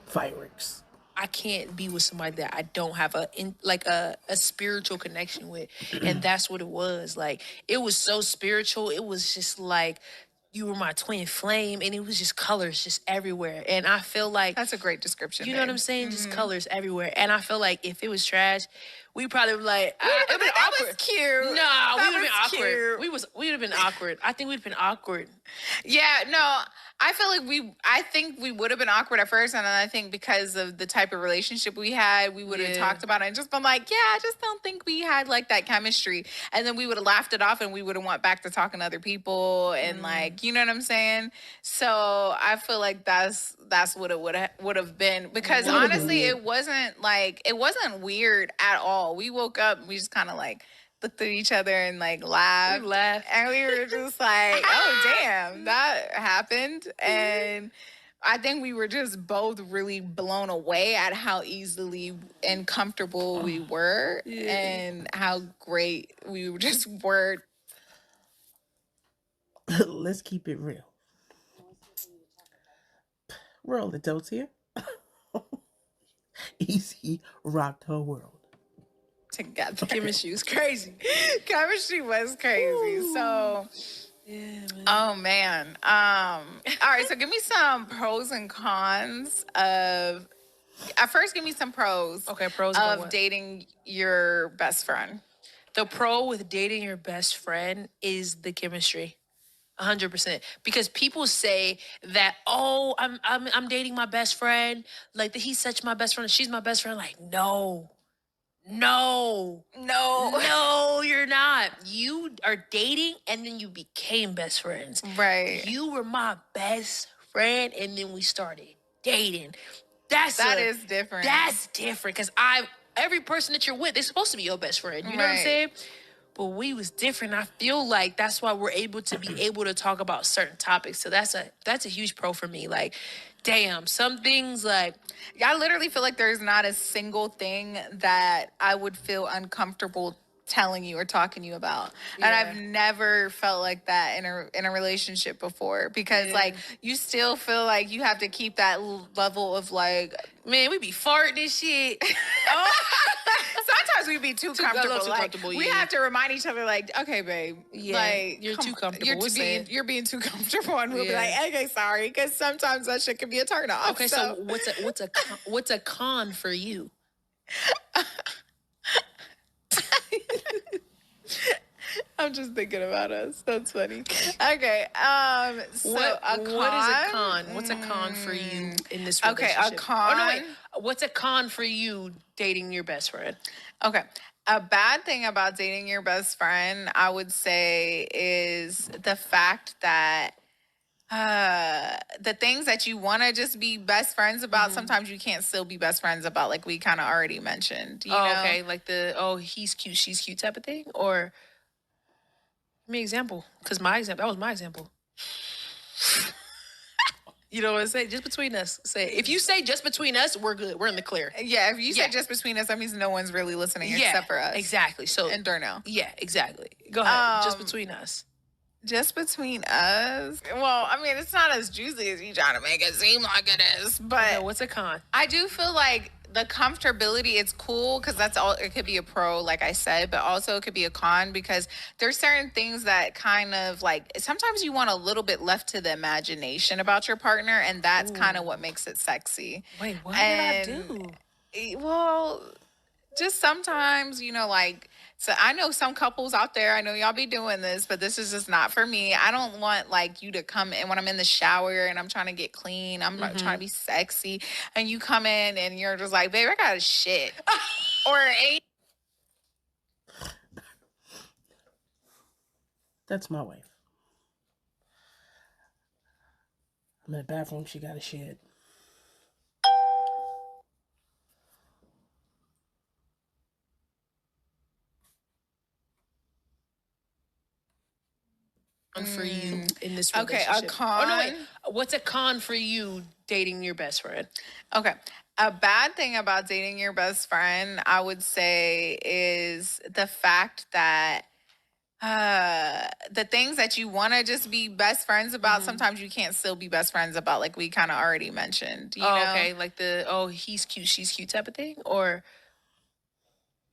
fireworks. I can't be with somebody that I don't have a spiritual connection with. And that's what it was. Like, it was so spiritual. It was just like you were my twin flame, and it was just colors just everywhere. And I feel like That's a great description. you know what I'm saying? Just colors everywhere. And I feel like if it was trash, we probably would like it would have been That awkward. was cute. No, That we would have been was awkward. cute. We would have been awkward. I think we'd have been awkward. Yeah, no, I feel like I think we would have been awkward at first, and then I think because of the type of relationship we had, we would have Yeah. talked about it and just been like, yeah, I just don't think we had like that chemistry, and then we would have laughed it off, and we would have went back to talking to other people, and like, you know what I'm saying? So I feel like that's what it would have been, because Would've been honestly, weird. it wasn't weird at all. We woke up, and we just kind of like looked at each other and like laughed. We laughed. And we were just like, oh, damn, that happened. And I think we were just both really blown away at how easily and comfortable we were, and how great we just were. Let's keep it real. We're all adults here. Easy rocked her world. Together. Chemistry was crazy. Chemistry was crazy. So, Yeah, man. oh man. All right. So give me some pros and cons of. First, give me some pros. Okay, pros about of what? dating your best friend. The pro with dating your best friend is the chemistry. 100%. Because people say that, oh, I'm dating my best friend. Like, he's such my best friend. She's my best friend. Like, no, No. you're not. You are dating and then you became best friends. Right. You were my best friend and then we started dating. That is different. That's different because every person that you're with, they're supposed to be your best friend. You know what I'm Right. saying? But we was different. I feel like that's why we're able to talk about certain topics. So that's a huge pro for me. Like, damn, some things like I literally feel like there's not a single thing that I would feel uncomfortable telling you or talking to you about. And Yeah. I've never felt like that in a relationship before, because Yeah. like you still feel like you have to keep that level of like, man, we be farting and shit. sometimes we be too a little comfortable. too Like, comfortable, we yeah. have to remind each other, like, okay, babe, Yeah, like you're come too on. comfortable. We're saying. You're being too comfortable, and we'll be Yeah. like, okay, sorry, because sometimes that shit can be a turn off. Okay, so what's a con for you? I'm just thinking about us. That's funny. Okay. So What a is a con? con? What's a con for you in this Okay, relationship? a con. Oh no, wait. What's a con for you dating your best friend? Okay. A bad thing about dating your best friend, I would say, is the fact that the things that you want to just be best friends about, sometimes you can't still be best friends about, like we kind of already mentioned. You know? Okay, like he's cute, she's cute type of thing, or give me an example, because that was my example. You know what I'm saying? Just between us. If you say just between us, we're good. We're in the clear. Yeah, if you say Yeah. just between us, that means no one's really listening except for us. Exactly. So And Darnell. yeah, exactly. Go ahead. Just Um, between us. Just between us. Well, I mean, it's not as juicy as you trying to make it seem like it is, but No, what's a con? I do feel like the comfortability it's cool because that's all. It could be a pro, like I said, but also it could be a con because there's certain things that kind of like sometimes you want a little bit left to the imagination about your partner, and that's kind of what makes it sexy. Wait, what did I do? Well, just sometimes, like, so I know some couples out there, I know y'all be doing this, but this is just not for me. I don't want like you to come in when I'm in the shower and I'm trying to get clean. I'm not trying to be sexy. And you come in and you're just like, babe, I got a shit. Or That's my wife. I'm in the bathroom. She got a shit. For you in this Okay, relationship. a con. Oh, no, wait. What's a con for you dating your best friend? Okay. A bad thing about dating your best friend, I would say, is the fact that the things that you want to just be best friends about, sometimes you can't still be best friends about, like we kind of already mentioned. You know? Okay, like he's cute, she's cute type of thing, or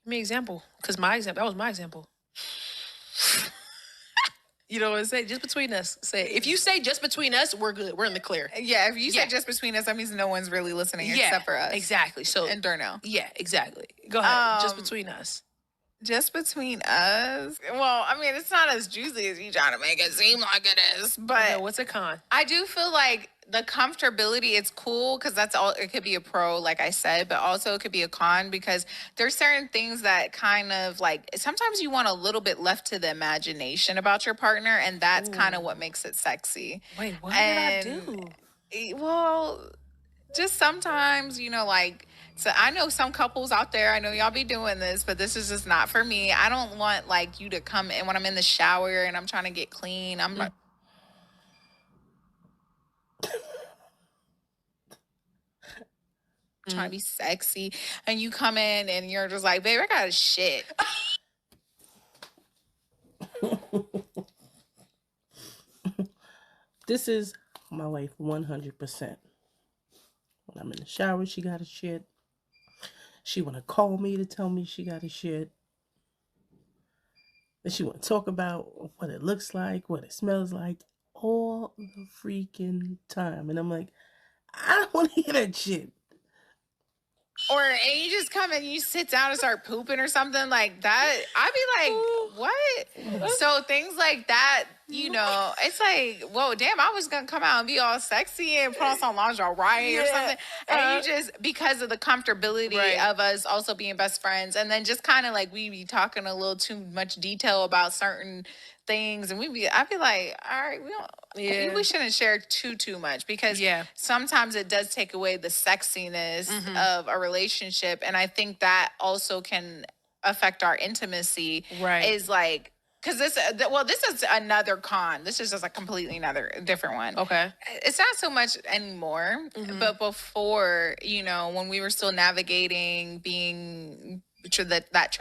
give me an example, because that was my example. You know what I'm saying? Just between us. If you say just between us, we're good. We're in the clear. Yeah, if you say just between us, that means no one's really listening except for us. Exactly. So and Darnell. Yeah, exactly. Go ahead. Just between us. Just between us. Well, I mean, it's not as juicy as you trying to make it seem like it is, but No, what's a con? I do feel like the comfortability it's cool because that's all. It could be a pro, like I said, but also it could be a con because there's certain things that kind of like sometimes you want a little bit left to the imagination about your partner, and that's kind of what makes it sexy. Wait, what did I do? Well, just sometimes, like, so I know some couples out there, I know y'all be doing this, but this is just not for me. I don't want like you to come in when I'm in the shower and I'm trying to get clean. I'm not trying to be sexy, and you come in and you're just like, babe, I got a shit. This is my wife 100%. When I'm in the shower, she got a shit. She want to call me to tell me she got a shit. And she want to talk about what it looks like, what it smells like, all the freaking time. And I'm like, I don't want to hear that shit. Or and you just come and you sit down and start pooping or something like that. I'd be like, what? So things like that, it's like, whoa, damn, I was gonna come out and be all sexy and put on some lingerie or something. And you just, because of the comfortability of us also being best friends, and then just kind of like we be talking a little too much detail about certain things, and I'd be like, all right, we shouldn't share too much because sometimes it does take away the sexiness of a relationship, and I think that also can affect our intimacy. Is like, because this is another con. This is just a completely different one. Okay, it's not so much anymore, but before, when we were still navigating being that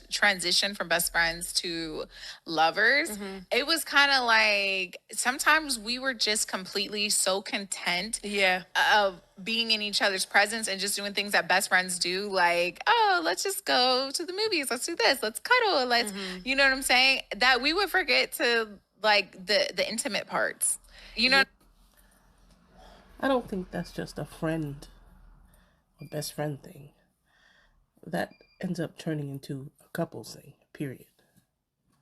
transition from best friends to lovers, it was kind of like sometimes we were just completely so content of being in each other's presence and just doing things that best friends do, like, oh, let's just go to the movies, let's do this, let's cuddle, let's you know what I'm saying, that we would forget to like the intimate parts, I don't think that's just a friend or best friend thing. That ends up turning into a couples thing, period.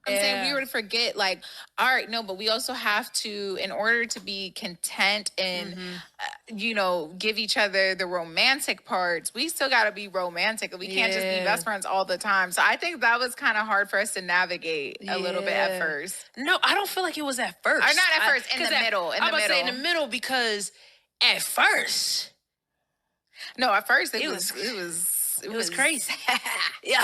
I'm saying we would forget, like, all right, no, but we also have to, in order to be content and, give each other the romantic parts, we still got to be romantic. We can't just be best friends all the time. So I think that was kind of hard for us to navigate a little bit at first. No, I don't feel like it was at first. Or not at first, in the middle. I was say in the middle because at first. No, at first it was crazy. Yeah.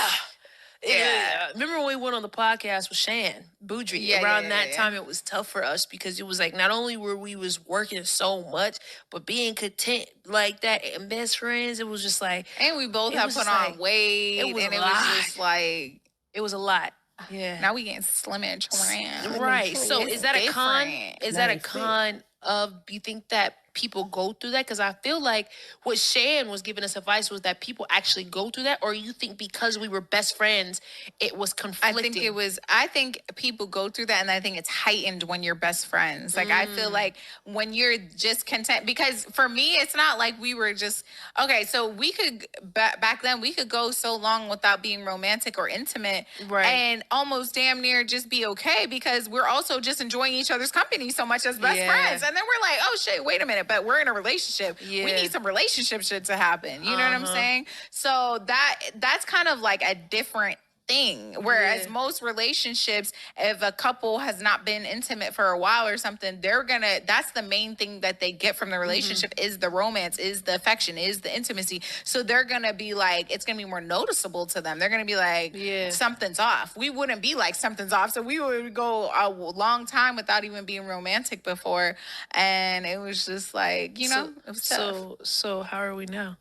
Remember when we went on the podcast with Shan Boudry? Around that time, it was tough for us because it was like not only were we was working so much, but being content like that and best friends, it was just like, and we both have put on weight, and it was just like, it was a lot. Yeah. Now we getting slim and trim. Right. So It's is that a con? different. Is Now that a they fit. con of, you think that people go through that? Because I feel like what Shan was giving us advice was that people actually go through that, or you think because we were best friends, it was conflicting? I think people go through that, and I think it's heightened when you're best friends. Like, I feel like when you're just content, because for me, it's not like we were just, okay, so we could, back then, we could go so long without being romantic or intimate, Right. and almost damn near just be okay, because we're also just enjoying each other's company so much as best Yeah. friends. And then we're like, oh shit, wait a minute, but we're in a relationship. We Yeah. need some relationship shit to happen. You know what I'm saying? So that's kind of like a different thing. Whereas Yeah. most relationships, if a couple has not been intimate for a while or something, that's the main thing that they get from the relationship is the romance, is the affection, is the intimacy. So they're gonna be like, it's gonna be more noticeable to them. They're gonna be like, Yeah. something's off. We wouldn't be like, something's off. So we would go a long time without even being romantic before. And it was just like, it was tough. So how are we now?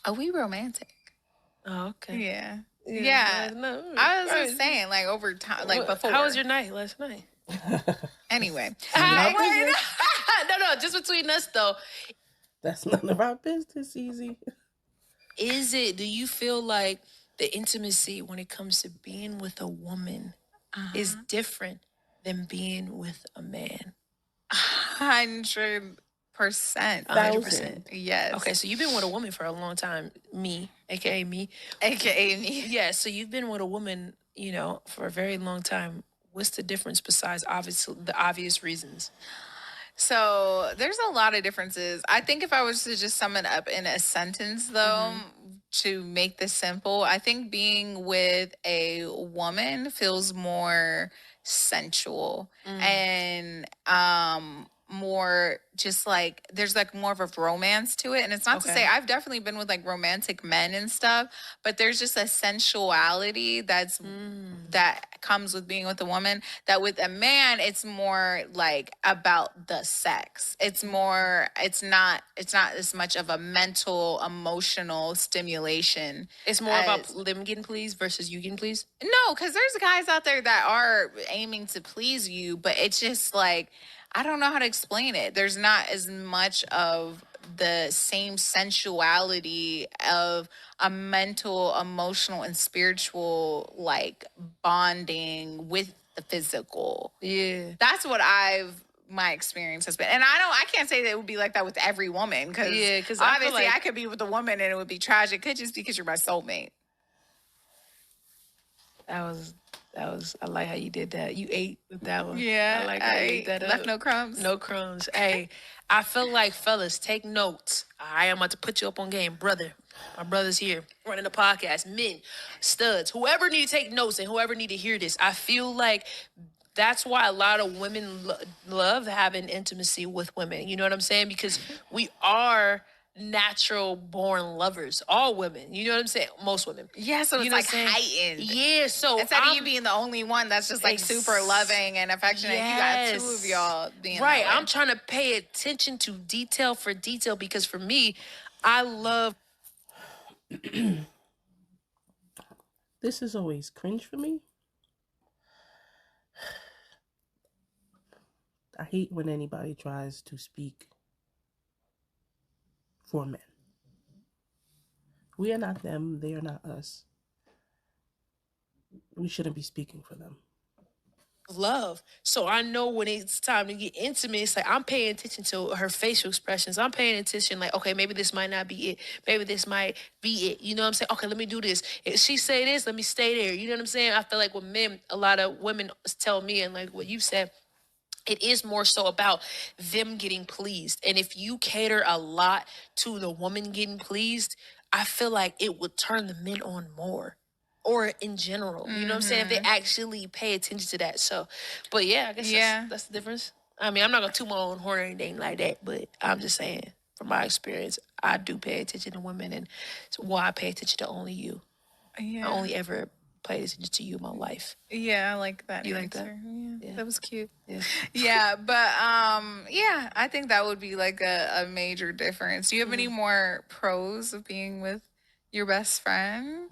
Are we romantic? Oh, okay. Yeah. Yeah. Yeah. No, I was right. just saying, like, over time, like, before. How was your night last night? Anyway. No, just between us though. That's none of our business, Easy. Do you feel like the intimacy when it comes to being with a woman is different than being with a man? 100%. 100%. Yes. Okay, so you've been with a woman for a long time. Me, aka me. AKA me. Yeah, so you've been with a woman, for a very long time. What's the difference besides the obvious reasons? So there's a lot of differences. I think if I was to just sum it up in a sentence, though, to make this simple, I think being with a woman feels more sensual and more just like, there's like more of a romance to it. And it's not to say, I've definitely been with like romantic men and stuff, but there's just a sensuality that comes with being with a woman, that with a man it's more like about the sex. It's not as much of a mental, emotional stimulation. It's more about them getting pleased versus you getting pleased? No, because there's guys out there that are aiming to please you, but it's just like, I don't know how to explain it. There's not as much of the same sensuality of a mental, emotional, and spiritual like bonding with the physical. Yeah. That's what my experience has been. And I can't say that it would be like that with every woman, because obviously I could be with a woman and it would be tragic. Could just because you're my soulmate. That was, I like how you did that. You ate with that one. Yeah. I like how you ate that up. Left no crumbs. No crumbs. Hey, I feel like, fellas, take notes. I am about to put you up on game, brother. My brother's here running the podcast. Men, studs, whoever need to take notes and whoever need to hear this. I feel like that's why a lot of women love having intimacy with women. You know what I'm saying? Because we are natural born lovers, all women. You know what I'm saying? Most women. Yeah, so it's like heightened. Yeah, so instead of you being the only one that's just like super loving and affectionate, you got two of y'all being right. That way. I'm trying to pay attention to detail for detail, because for me, I love. This is always cringe for me. I hate when anybody tries to speak for men. We are not them. They are not us. We shouldn't be speaking for them. Love. So I know when it's time to get intimate, it's like I'm paying attention to her facial expressions. I'm paying attention, like, okay, maybe this might not be it. Maybe this might be it. You know what I'm saying? Okay, let me do this. If she say this, let me stay there. You know what I'm saying? I feel like with men, a lot of women tell me, and like what you said, it is more so about them getting pleased. And if you cater a lot to the woman getting pleased, I feel like it would turn the men on more. Or in general, you know what I'm saying? If they actually pay attention to that. So, but yeah, I guess that's the difference. I mean, I'm not going to toot my own horn or anything like that, but I'm just saying, from my experience, I do pay attention to women, and it's why I pay attention to only you. Yeah. I only ever paid attention to you in my life. Yeah, I like that. You answer. like that? Yeah, that was cute. Yeah. Yeah, but yeah, I think that would be like a major difference. Do you have any more pros of being with your best friend?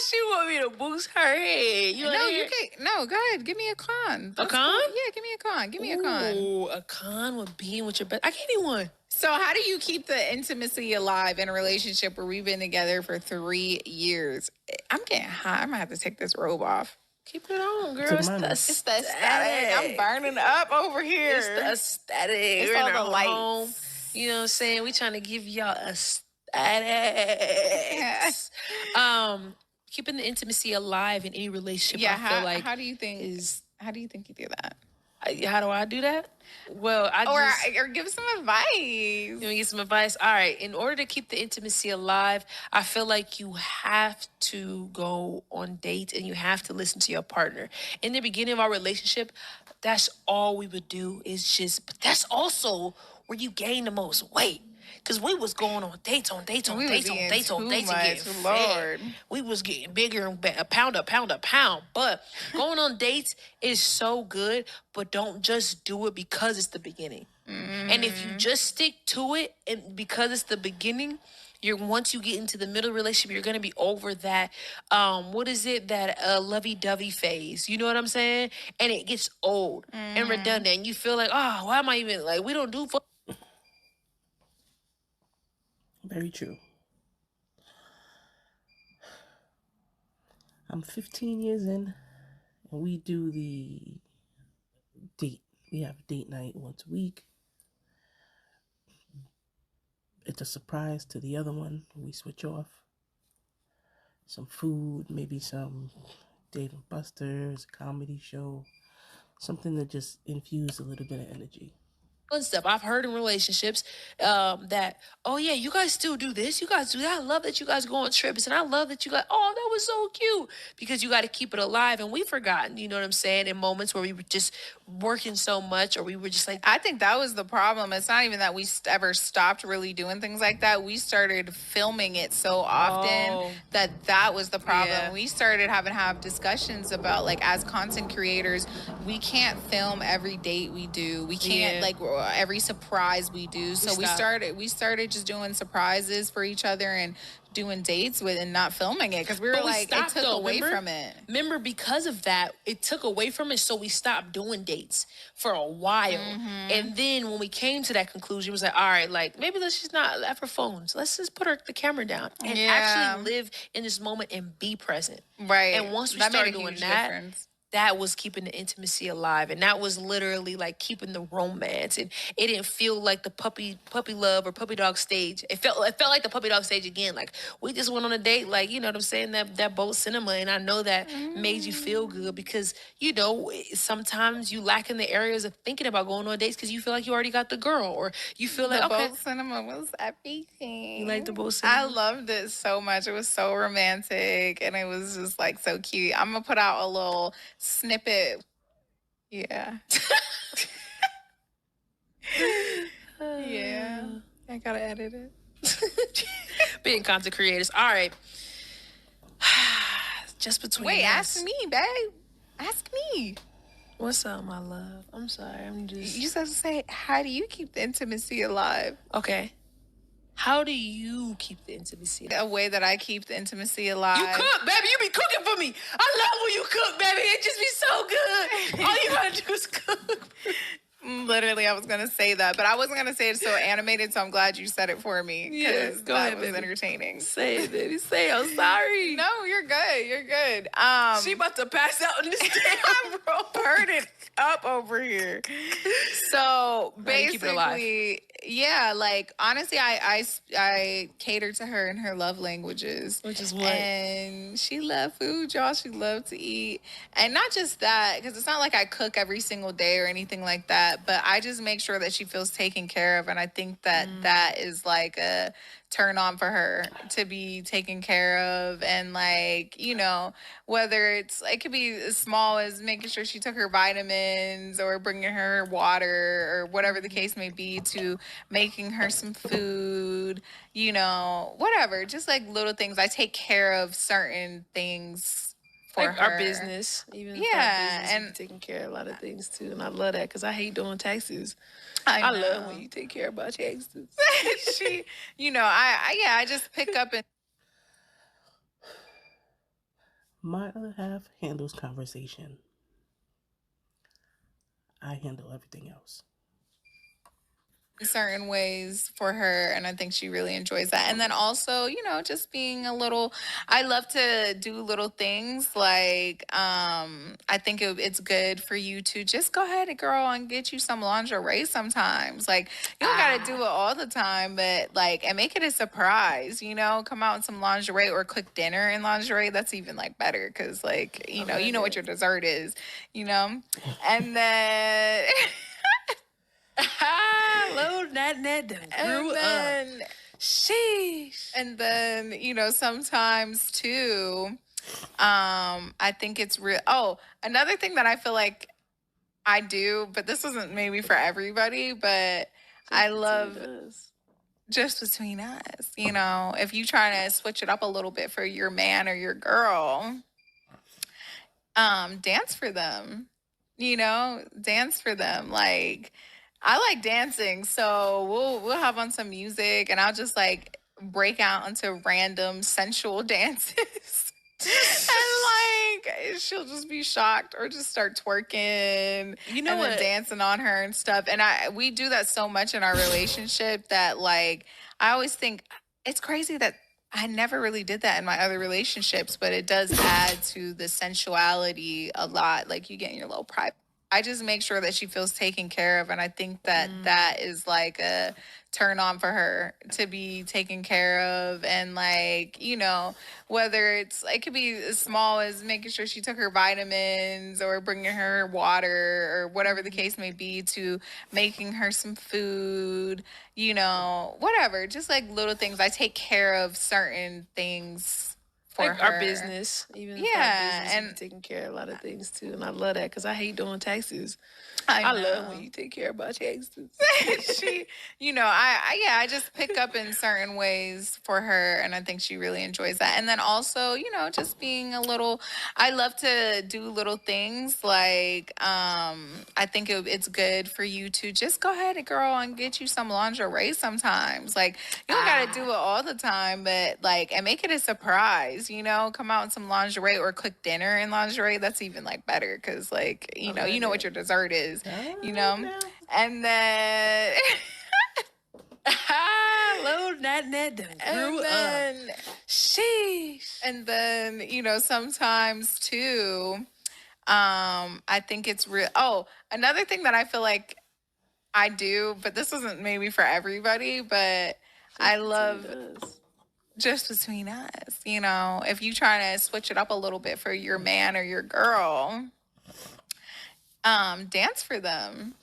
She want me to boost her head. You No, wanna you hear? can. No, go ahead. Give me a con. A con? Cool. Yeah, give me a con. Give me a con. Ooh, a con with being with your best. I gave you one. So, how do you keep the intimacy alive in a relationship where we've been together for 3 years? I'm getting hot. I'm gonna have to take this robe off. Keep it on, girl. Took It's mine the off. It's the aesthetic. I'm burning up over here. It's the aesthetic. It's We're in all our the lights. home. You know what I'm saying? We trying to give y'all aesthetics. Keeping the intimacy alive in any relationship. Yeah. I feel like how do you think you do that? how do I do that? Well, Or give some advice. Let me get some advice. All right. In order to keep the intimacy alive, I feel like you have to go on dates and you have to listen to your partner. In the beginning of our relationship, that's all we would do but that's also where you gain the most weight. Because we was going on dates and getting fat. Lord. We was getting bigger and pound up, pound up, pound. But going on dates is so good, but don't just do it because it's the beginning. And if you just stick to it and because it's the beginning, once you get into the middle relationship, you're gonna be over that that lovey-dovey phase. You know what I'm saying? And it gets old and redundant. And you feel like, oh, why am I even like we don't do Very true. I'm 15 years in, and we do the date. We have a date night once a week. It's a surprise to the other one. We switch off. Some food, maybe some Dave and Buster's, a comedy show. Something to just infuse a little bit of energy. and stuff. I've heard in relationships that, oh yeah, you guys still do this, you guys do that. I love that you guys go on trips, and I love that you guys, oh, that was so cute, because you got to keep it alive. And we've forgotten, you know what I'm saying, in moments where we were just working so much, or we were just like, I think that was the problem. It's not even that we ever stopped really doing things like that. We started filming it so often that was the problem. Yeah. We started having to have discussions about, like, as content creators, we can't film every date we do. We can't like every surprise we do. So we started just doing surprises for each other and doing dates with and not filming it, because we were like, it took away from it. Remember, because of that, it took away from it, so we stopped doing dates for a while. And then when we came to that conclusion, it was like, all right, like, maybe let's just not have our phones. Let's just put the camera down and actually live in this moment and be present. Right. And once we started doing that, that was keeping the intimacy alive, and that was literally like keeping the romance. And it didn't feel like the puppy love or puppy dog stage. It felt like the puppy dog stage again. Like, we just went on a date, like, you know what I'm saying, that boat cinema. And I know that made you feel good, because, you know, sometimes you lack in the areas of thinking about going on dates because you feel like you already got the girl, or you feel like, the okay, boat cinema was everything. You like the boat cinema? I loved it so much. It was so romantic, and it was just like so cute. I'm gonna put out a little snippet. Yeah. Yeah. I gotta edit it. Being content creators. All right. Just between Wait, us. ask me, babe. Ask me. What's up, my love? I'm sorry. You just have to say, how do you keep the intimacy alive? Okay. How do you keep the intimacy alive? A way that I keep the intimacy alive. You cook, baby. You be cooking for me. I love when you cook, baby. It just be so good. All you gotta do is cook. Literally, I was gonna say that, but I wasn't gonna say it so animated. So I'm glad you said it for me. Yeah, go ahead, was baby. Entertaining. Say it, baby. Say it. I'm sorry. No, you're good. You're good. She about to pass out in this damn room. Burn it up over here. So Keep it alive. basically, yeah, like, honestly, I cater to her in her love languages, Which is what? And she loved food, y'all. She loved to eat, and not just that, because it's not like I cook every single day or anything like that. But I just make sure that she feels taken care of, and I think that that is like a turn on for her, to be taken care of. And, like, you know, whether it could be as small as making sure she took her vitamins, or bringing her water, or whatever the case may be, to making her some food, you know, whatever, just like little things. I take care of certain things for like her. our business, even Yeah, our business, and- and taking care of a lot of things too. And I love that, because I hate doing taxes. I love know. when you take care about taxes. She, you know, I just pick up and My other half handles conversation. I handle everything else. Certain ways for her, and I think she really enjoys that. And then also, just being a little, I love to do little things like I think it's good for you to just go ahead, girl, and get you some lingerie sometimes. Like, you don't gotta do it all the time, but like, and make it a surprise, come out in some lingerie or cook dinner in lingerie. That's even like better because like, you know what your dessert is, and then Little Nat done grew up. Sheesh. And then, sometimes too, I think it's real. Oh, another thing that I feel like I do, but this isn't maybe for everybody, but I love just between us, if you try to switch it up a little bit for your man or your girl, dance for them, dance for them. Like, I like dancing, so we'll have on some music, and I'll just like break out into random sensual dances. And like she'll just be shocked or just start twerking, and dancing on her and stuff. And we do that so much in our relationship that like I always think it's crazy that I never really did that in my other relationships, but it does add to the sensuality a lot. Like, you get in your little private. I just make sure that she feels taken care of, and I think that that is like a turn on for her to be taken care of. And like, whether it could be as small as making sure she took her vitamins or bringing her water or whatever the case may be, to making her some food, whatever, just like little things. I take care of certain things for like her. Our business, even our business, and taking care of a lot of things too. And I love that because I hate doing taxes. I love when you take care of my taxes. I just pick up in certain ways for her, and I think she really enjoys that. And then also, just being a little, I love to do little things like I think it's good for you to just go ahead, girl, and get you some lingerie sometimes. Like, you don't gotta do it all the time, but like, and make it a surprise, come out in some lingerie or cook dinner in lingerie. That's even like better because like, you know what your dessert is, and then Little Nat done grew up. Sheesh. And then, sometimes too, I think it's real. Oh, another thing that I feel like I do, but this isn't maybe for everybody, but I love just between us, if you try to switch it up a little bit for your man or your girl, dance for them,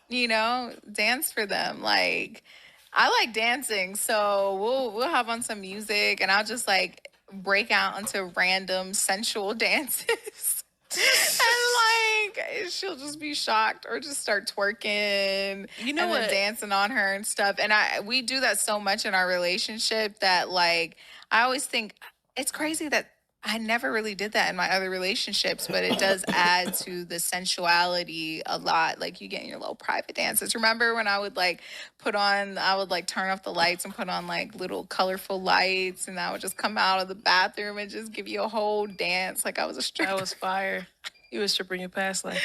dance for them. Like, I like dancing, so we'll have on some music, and I'll just like break out into random sensual dances. And like she'll just be shocked or just start twerking, and then dancing on her and stuff. And we do that so much in our relationship that like I always think it's crazy that I never really did that in my other relationships, but it does add to the sensuality a lot. Like, you get in your little private dances. Remember when I would like turn off the lights and put on like little colorful lights, and I would just come out of the bathroom and just give you a whole dance like I was a stripper. That was fire. You was stripping your past life.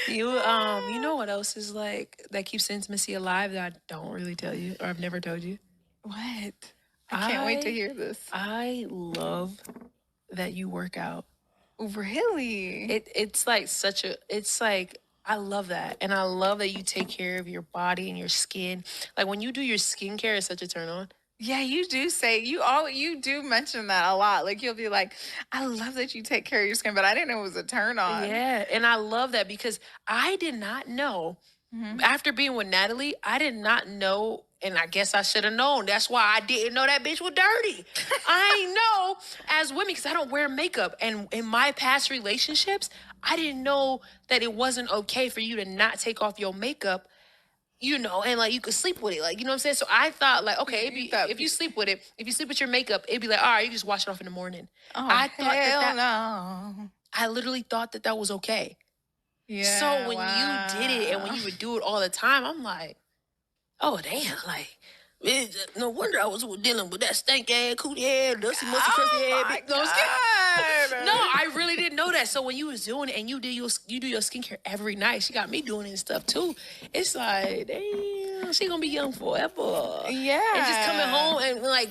You know what else is like that keeps intimacy alive that I don't really tell you, or I've never told you? What? I can't wait to hear this. I love that you work out. Really? It's like I love that. And I love that you take care of your body and your skin. Like, when you do your skincare, it's such a turn on. Yeah, you do say you do mention that a lot. Like, you'll be like, I love that you take care of your skin, but I didn't know it was a turn on. Yeah, and I love that because I did not know. After being with Natalie, I did not know, and I guess I should have known. That's why I didn't know that bitch was dirty. I know as women, because I don't wear makeup. And in my past relationships, I didn't know that it wasn't okay for you to not take off your makeup, and like you could sleep with it. Like, you know what I'm saying? So I thought like, okay, if you sleep with it, if you sleep with your makeup, it'd be like, all right, you just wash it off in the morning. Oh, I thought no. I literally thought that was okay. Yeah. So when you did it and when you would do it all the time, I'm like, oh damn, like No wonder I was dealing with that stank ass, cootie ass, dusty, musty, crusty Oh ass. my No, I'm just kidding. God. No, I really didn't know that. So when you was doing it and you do your skincare every night, she got me doing it and stuff too. It's like, damn, she gonna be young forever. Yeah. And just coming home and like,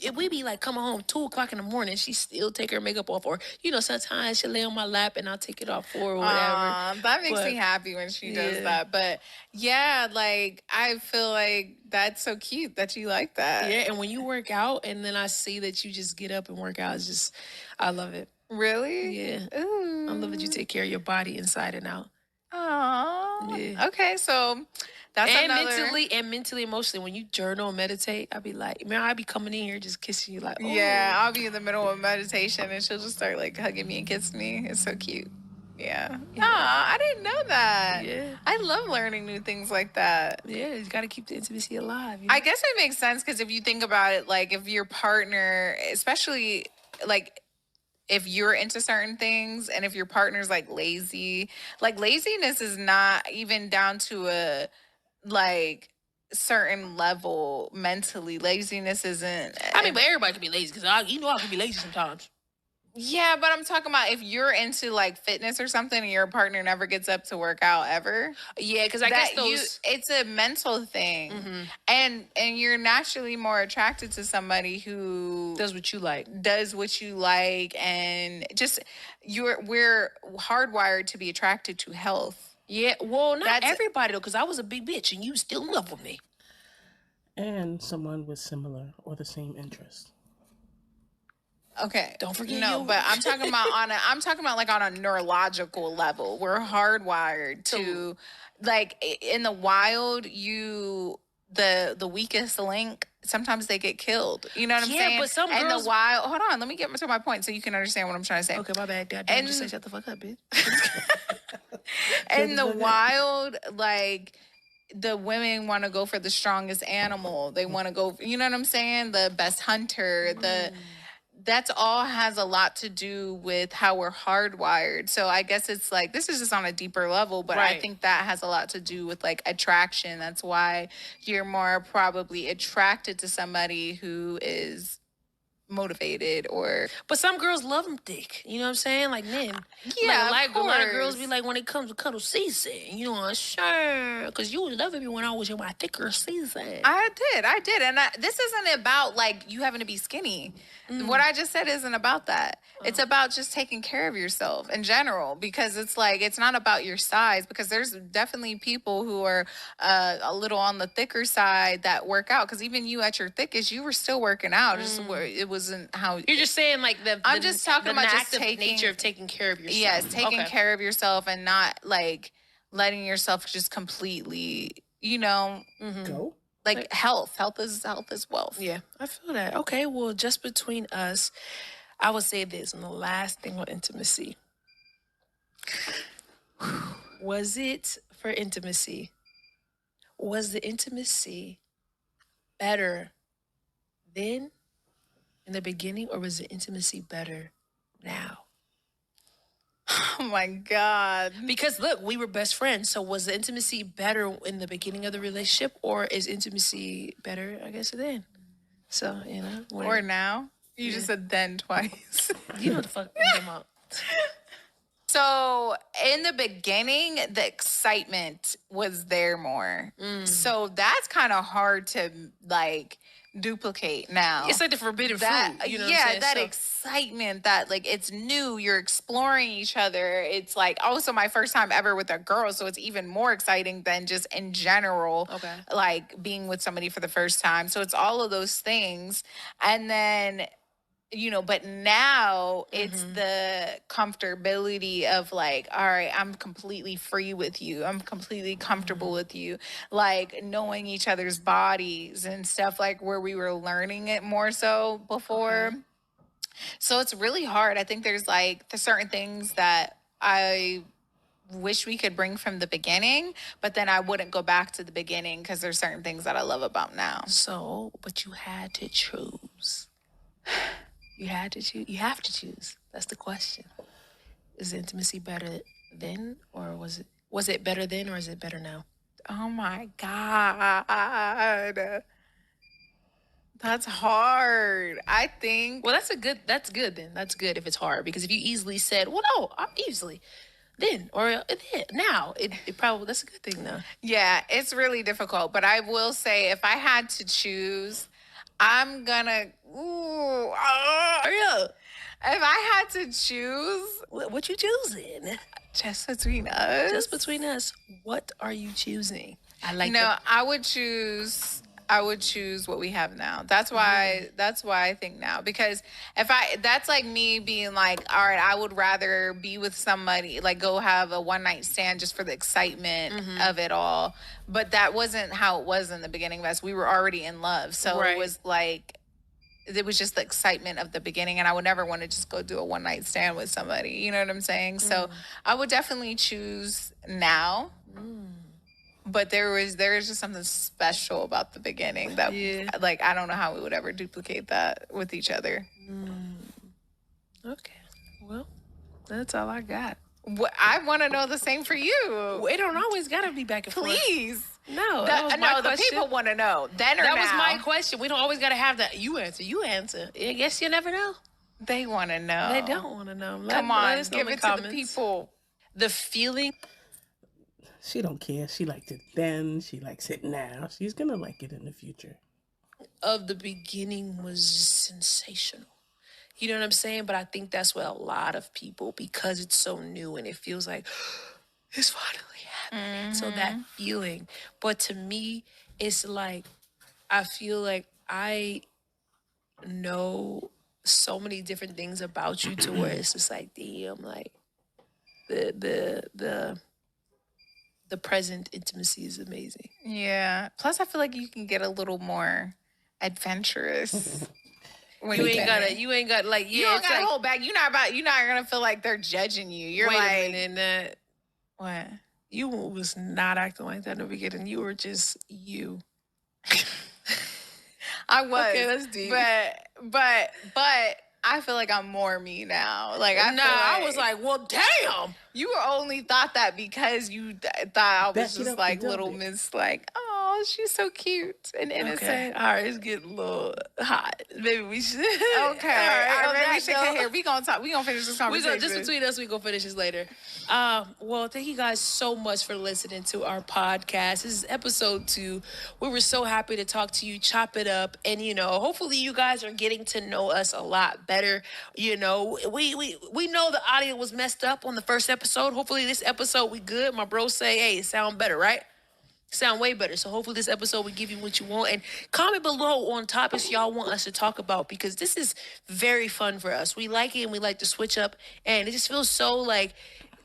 if we be like coming home 2:00 in the morning, she still take her makeup off, or sometimes she lay on my lap and I'll take it off for her or whatever. That makes me happy when she does that. But yeah, like I feel like that's so cute that you like that. Yeah, and when you work out and then I see that you just get up and work out, it's just, I love it. Really? Yeah. Ooh. I love that you take care of your body inside and out. Aww. Yeah. Okay, so that's another... mentally, emotionally, when you journal and meditate, I be like, man, I be coming in here just kissing you like, oh. Yeah, I'll be in the middle of meditation and she'll just start like hugging me and kissing me. It's so cute. Yeah. I didn't know that. Yeah. I love learning new things like that. Yeah, you got to keep the intimacy alive. I guess it makes sense because if you think about it, like if your partner, especially like if you're into certain things and if your partner's like laziness is not even down to a like certain level mentally. Laziness isn't... I mean, but everybody can be lazy because I can be lazy sometimes. Yeah, but I'm talking about if you're into like fitness or something and your partner never gets up to work out ever. Yeah, because I guess it's a mental thing. Mm-hmm. And you're naturally more attracted to somebody who does what you like. And just we're hardwired to be attracted to health. Yeah, well, not everybody though, because I was a big bitch and you still in love with me. And someone with similar or the same interests. Okay. Don't forget. No, but I'm talking about like on a neurological level. We're hardwired to like in the wild, the weakest link, sometimes they get killed. You know what I'm saying? Yeah, but some girls... In the wild, hold on, let me get to my point so you can understand what I'm trying to say. Okay, my bad. Goddamn, just say shut the fuck up, bitch. In the wild, like the women want to go for the strongest animal. They want to go, you know what I'm saying? The best hunter, that's all has a lot to do with how we're hardwired. So I guess it's like, this is just on a deeper level, but I think that has a lot to do with like attraction. That's why you're more probably attracted to somebody who is motivated but some girls love them thick, you know what I'm saying, like men. Yeah, like a lot of girls be like, when it comes to cuddle season, you know, sure, because you would love me when I was in my thicker season. I did, and this isn't about like you having to be skinny. What I just said isn't about that. It's about just taking care of yourself in general, because it's like, it's not about your size, because there's definitely people who are a little on the thicker side that work out, because even you at your thickest, you were still working out. Just it wasn't how... You're just saying like I'm just talking about just the nature of taking care of yourself. Yes, taking care of yourself and not like letting yourself just completely, you know... Go? Like health is wealth. Yeah, I feel that. Okay, well, just between us, I would say this, and the last thing on intimacy. Was it for intimacy? Was the intimacy better then in the beginning, or was the intimacy better now? Oh my God. Because look, we were best friends. So was the intimacy better in the beginning of the relationship, or is intimacy better, I guess, then? So, you know. Or now? You just said then twice. You know what the fuck I'm talking about. So in the beginning, the excitement was there more. So that's kind of hard to like duplicate now. It's like the forbidden fruit. You know what I'm saying? That excitement, that like it's new, you're exploring each other. It's like also my first time ever with a girl, so it's even more exciting than just in general. Okay. Like being with somebody for the first time. So it's all of those things. And then, you know, but now it's the comfortability of like, all right, I'm completely free with you. I'm completely comfortable with you. Like knowing each other's bodies and stuff, like where we were learning it more so before. Okay. So it's really hard. I think there's certain things that I wish we could bring from the beginning, but then I wouldn't go back to the beginning because there's certain things that I love about now. So, but you had to choose. You had to choose. You have to choose. That's the question. Is intimacy better then, or was it better then, or is it better now? Oh my God. That's hard. I think. Well, that's good then. That's good if it's hard, because if you easily said, well, no, I'm easily, then, or then, now, it probably, that's a good thing though. Yeah, it's really difficult. But I will say, if I had to choose, I'm gonna. Ooh, Hurry up. if I had to choose, What you choosing? just between us, Just between us, what are you choosing? I like no, I would choose. I would choose what we have now. That's why. That's why I think now, because that's like me being like, all right, I would rather be with somebody, like go have a one night stand just for the excitement of it all. But that wasn't how it was in the beginning of us. We were already in love, so Right. it was like. It was just the excitement of the beginning, and I would never want to just go do a one night stand with somebody. You know what I'm saying? So I would definitely choose now. But there is just something special about the beginning that, like, I don't know how we would ever duplicate that with each other. Okay, well, that's all I got. I want to know the same for you. It don't always gotta be back and forth. Please. No, The people want to know. Then or that now. was my question. We don't always gotta have that. You answer. I guess you never know. They want to know. They don't want to know. Come on, give it to the people. The feeling. She don't care. She liked it then. She likes it now. She's gonna like it in the future. Of the beginning was sensational. You know what I'm saying? But I think that's what a lot of people, because it's so new and it feels like it's finally happening. So that feeling. But to me, it's like, I feel like I know so many different things about you to where it's just like, damn, like the present intimacy is amazing. Yeah. Plus, I feel like you can get a little more adventurous. When You ain't got like, you don't gotta hold back. You're not gonna feel like they're judging you. You're wait like, a minute, what? you was not acting like that in the beginning. You were just you. I was. Okay, that's deep. But I feel like I'm more me now. Like I was like, well, damn. You only thought that because you thought I was Back it just up like and little dump it. Miss, like, oh, she's so cute and innocent. Okay, all right, it's getting a little hot. Maybe we should. Okay, all right, all right, we we should cut here. We gonna talk. We gonna finish this conversation. Just between us, we gonna finish this later. Well, thank you guys so much for listening to our podcast. This is episode 2. We were so happy to talk to you, chop it up, and hopefully you guys are getting to know us a lot better. We know the audio was messed up on the first episode. Hopefully this episode we good. My bro say, hey, it sound better, right? Sound way better. So hopefully this episode will give you what you want. And comment below on topics y'all want us to talk about, because this is very fun for us. We like it and we like to switch up. And it just feels so like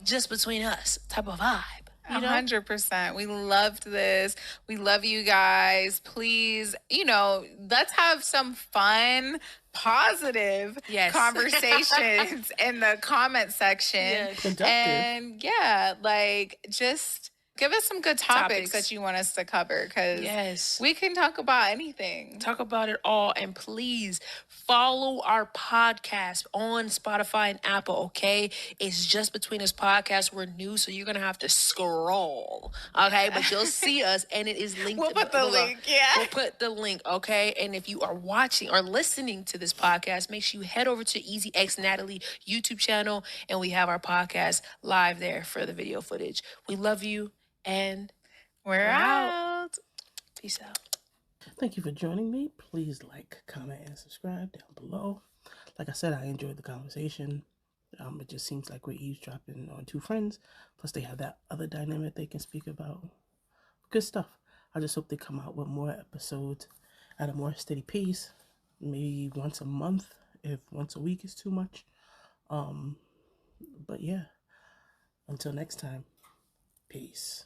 just between us type of vibe. 100%. We loved this. We love you guys. Please, let's have some fun, positive conversations in the comment section. Yes. And just give us some good topics that you want us to cover, because we can talk about anything. Talk about it all. And please follow our podcast on Spotify and Apple, okay? It's Just Between Us Podcast. We're new, so you're going to have to scroll, okay? But you'll see us, and it is linked. We'll put the link, We'll put the link, okay? And if you are watching or listening to this podcast, make sure you head over to EzeeXNatalie YouTube channel, and we have our podcast live there for the video footage. We love you. And we're out. Peace out. Thank you for joining me. Please like, comment, and subscribe down below. Like I said, I enjoyed the conversation. It just seems like we're eavesdropping on 2 friends. Plus, they have that other dynamic they can speak about. Good stuff. I just hope they come out with more episodes at a more steady pace. Maybe once a month, if once a week is too much. But yeah, until next time, peace.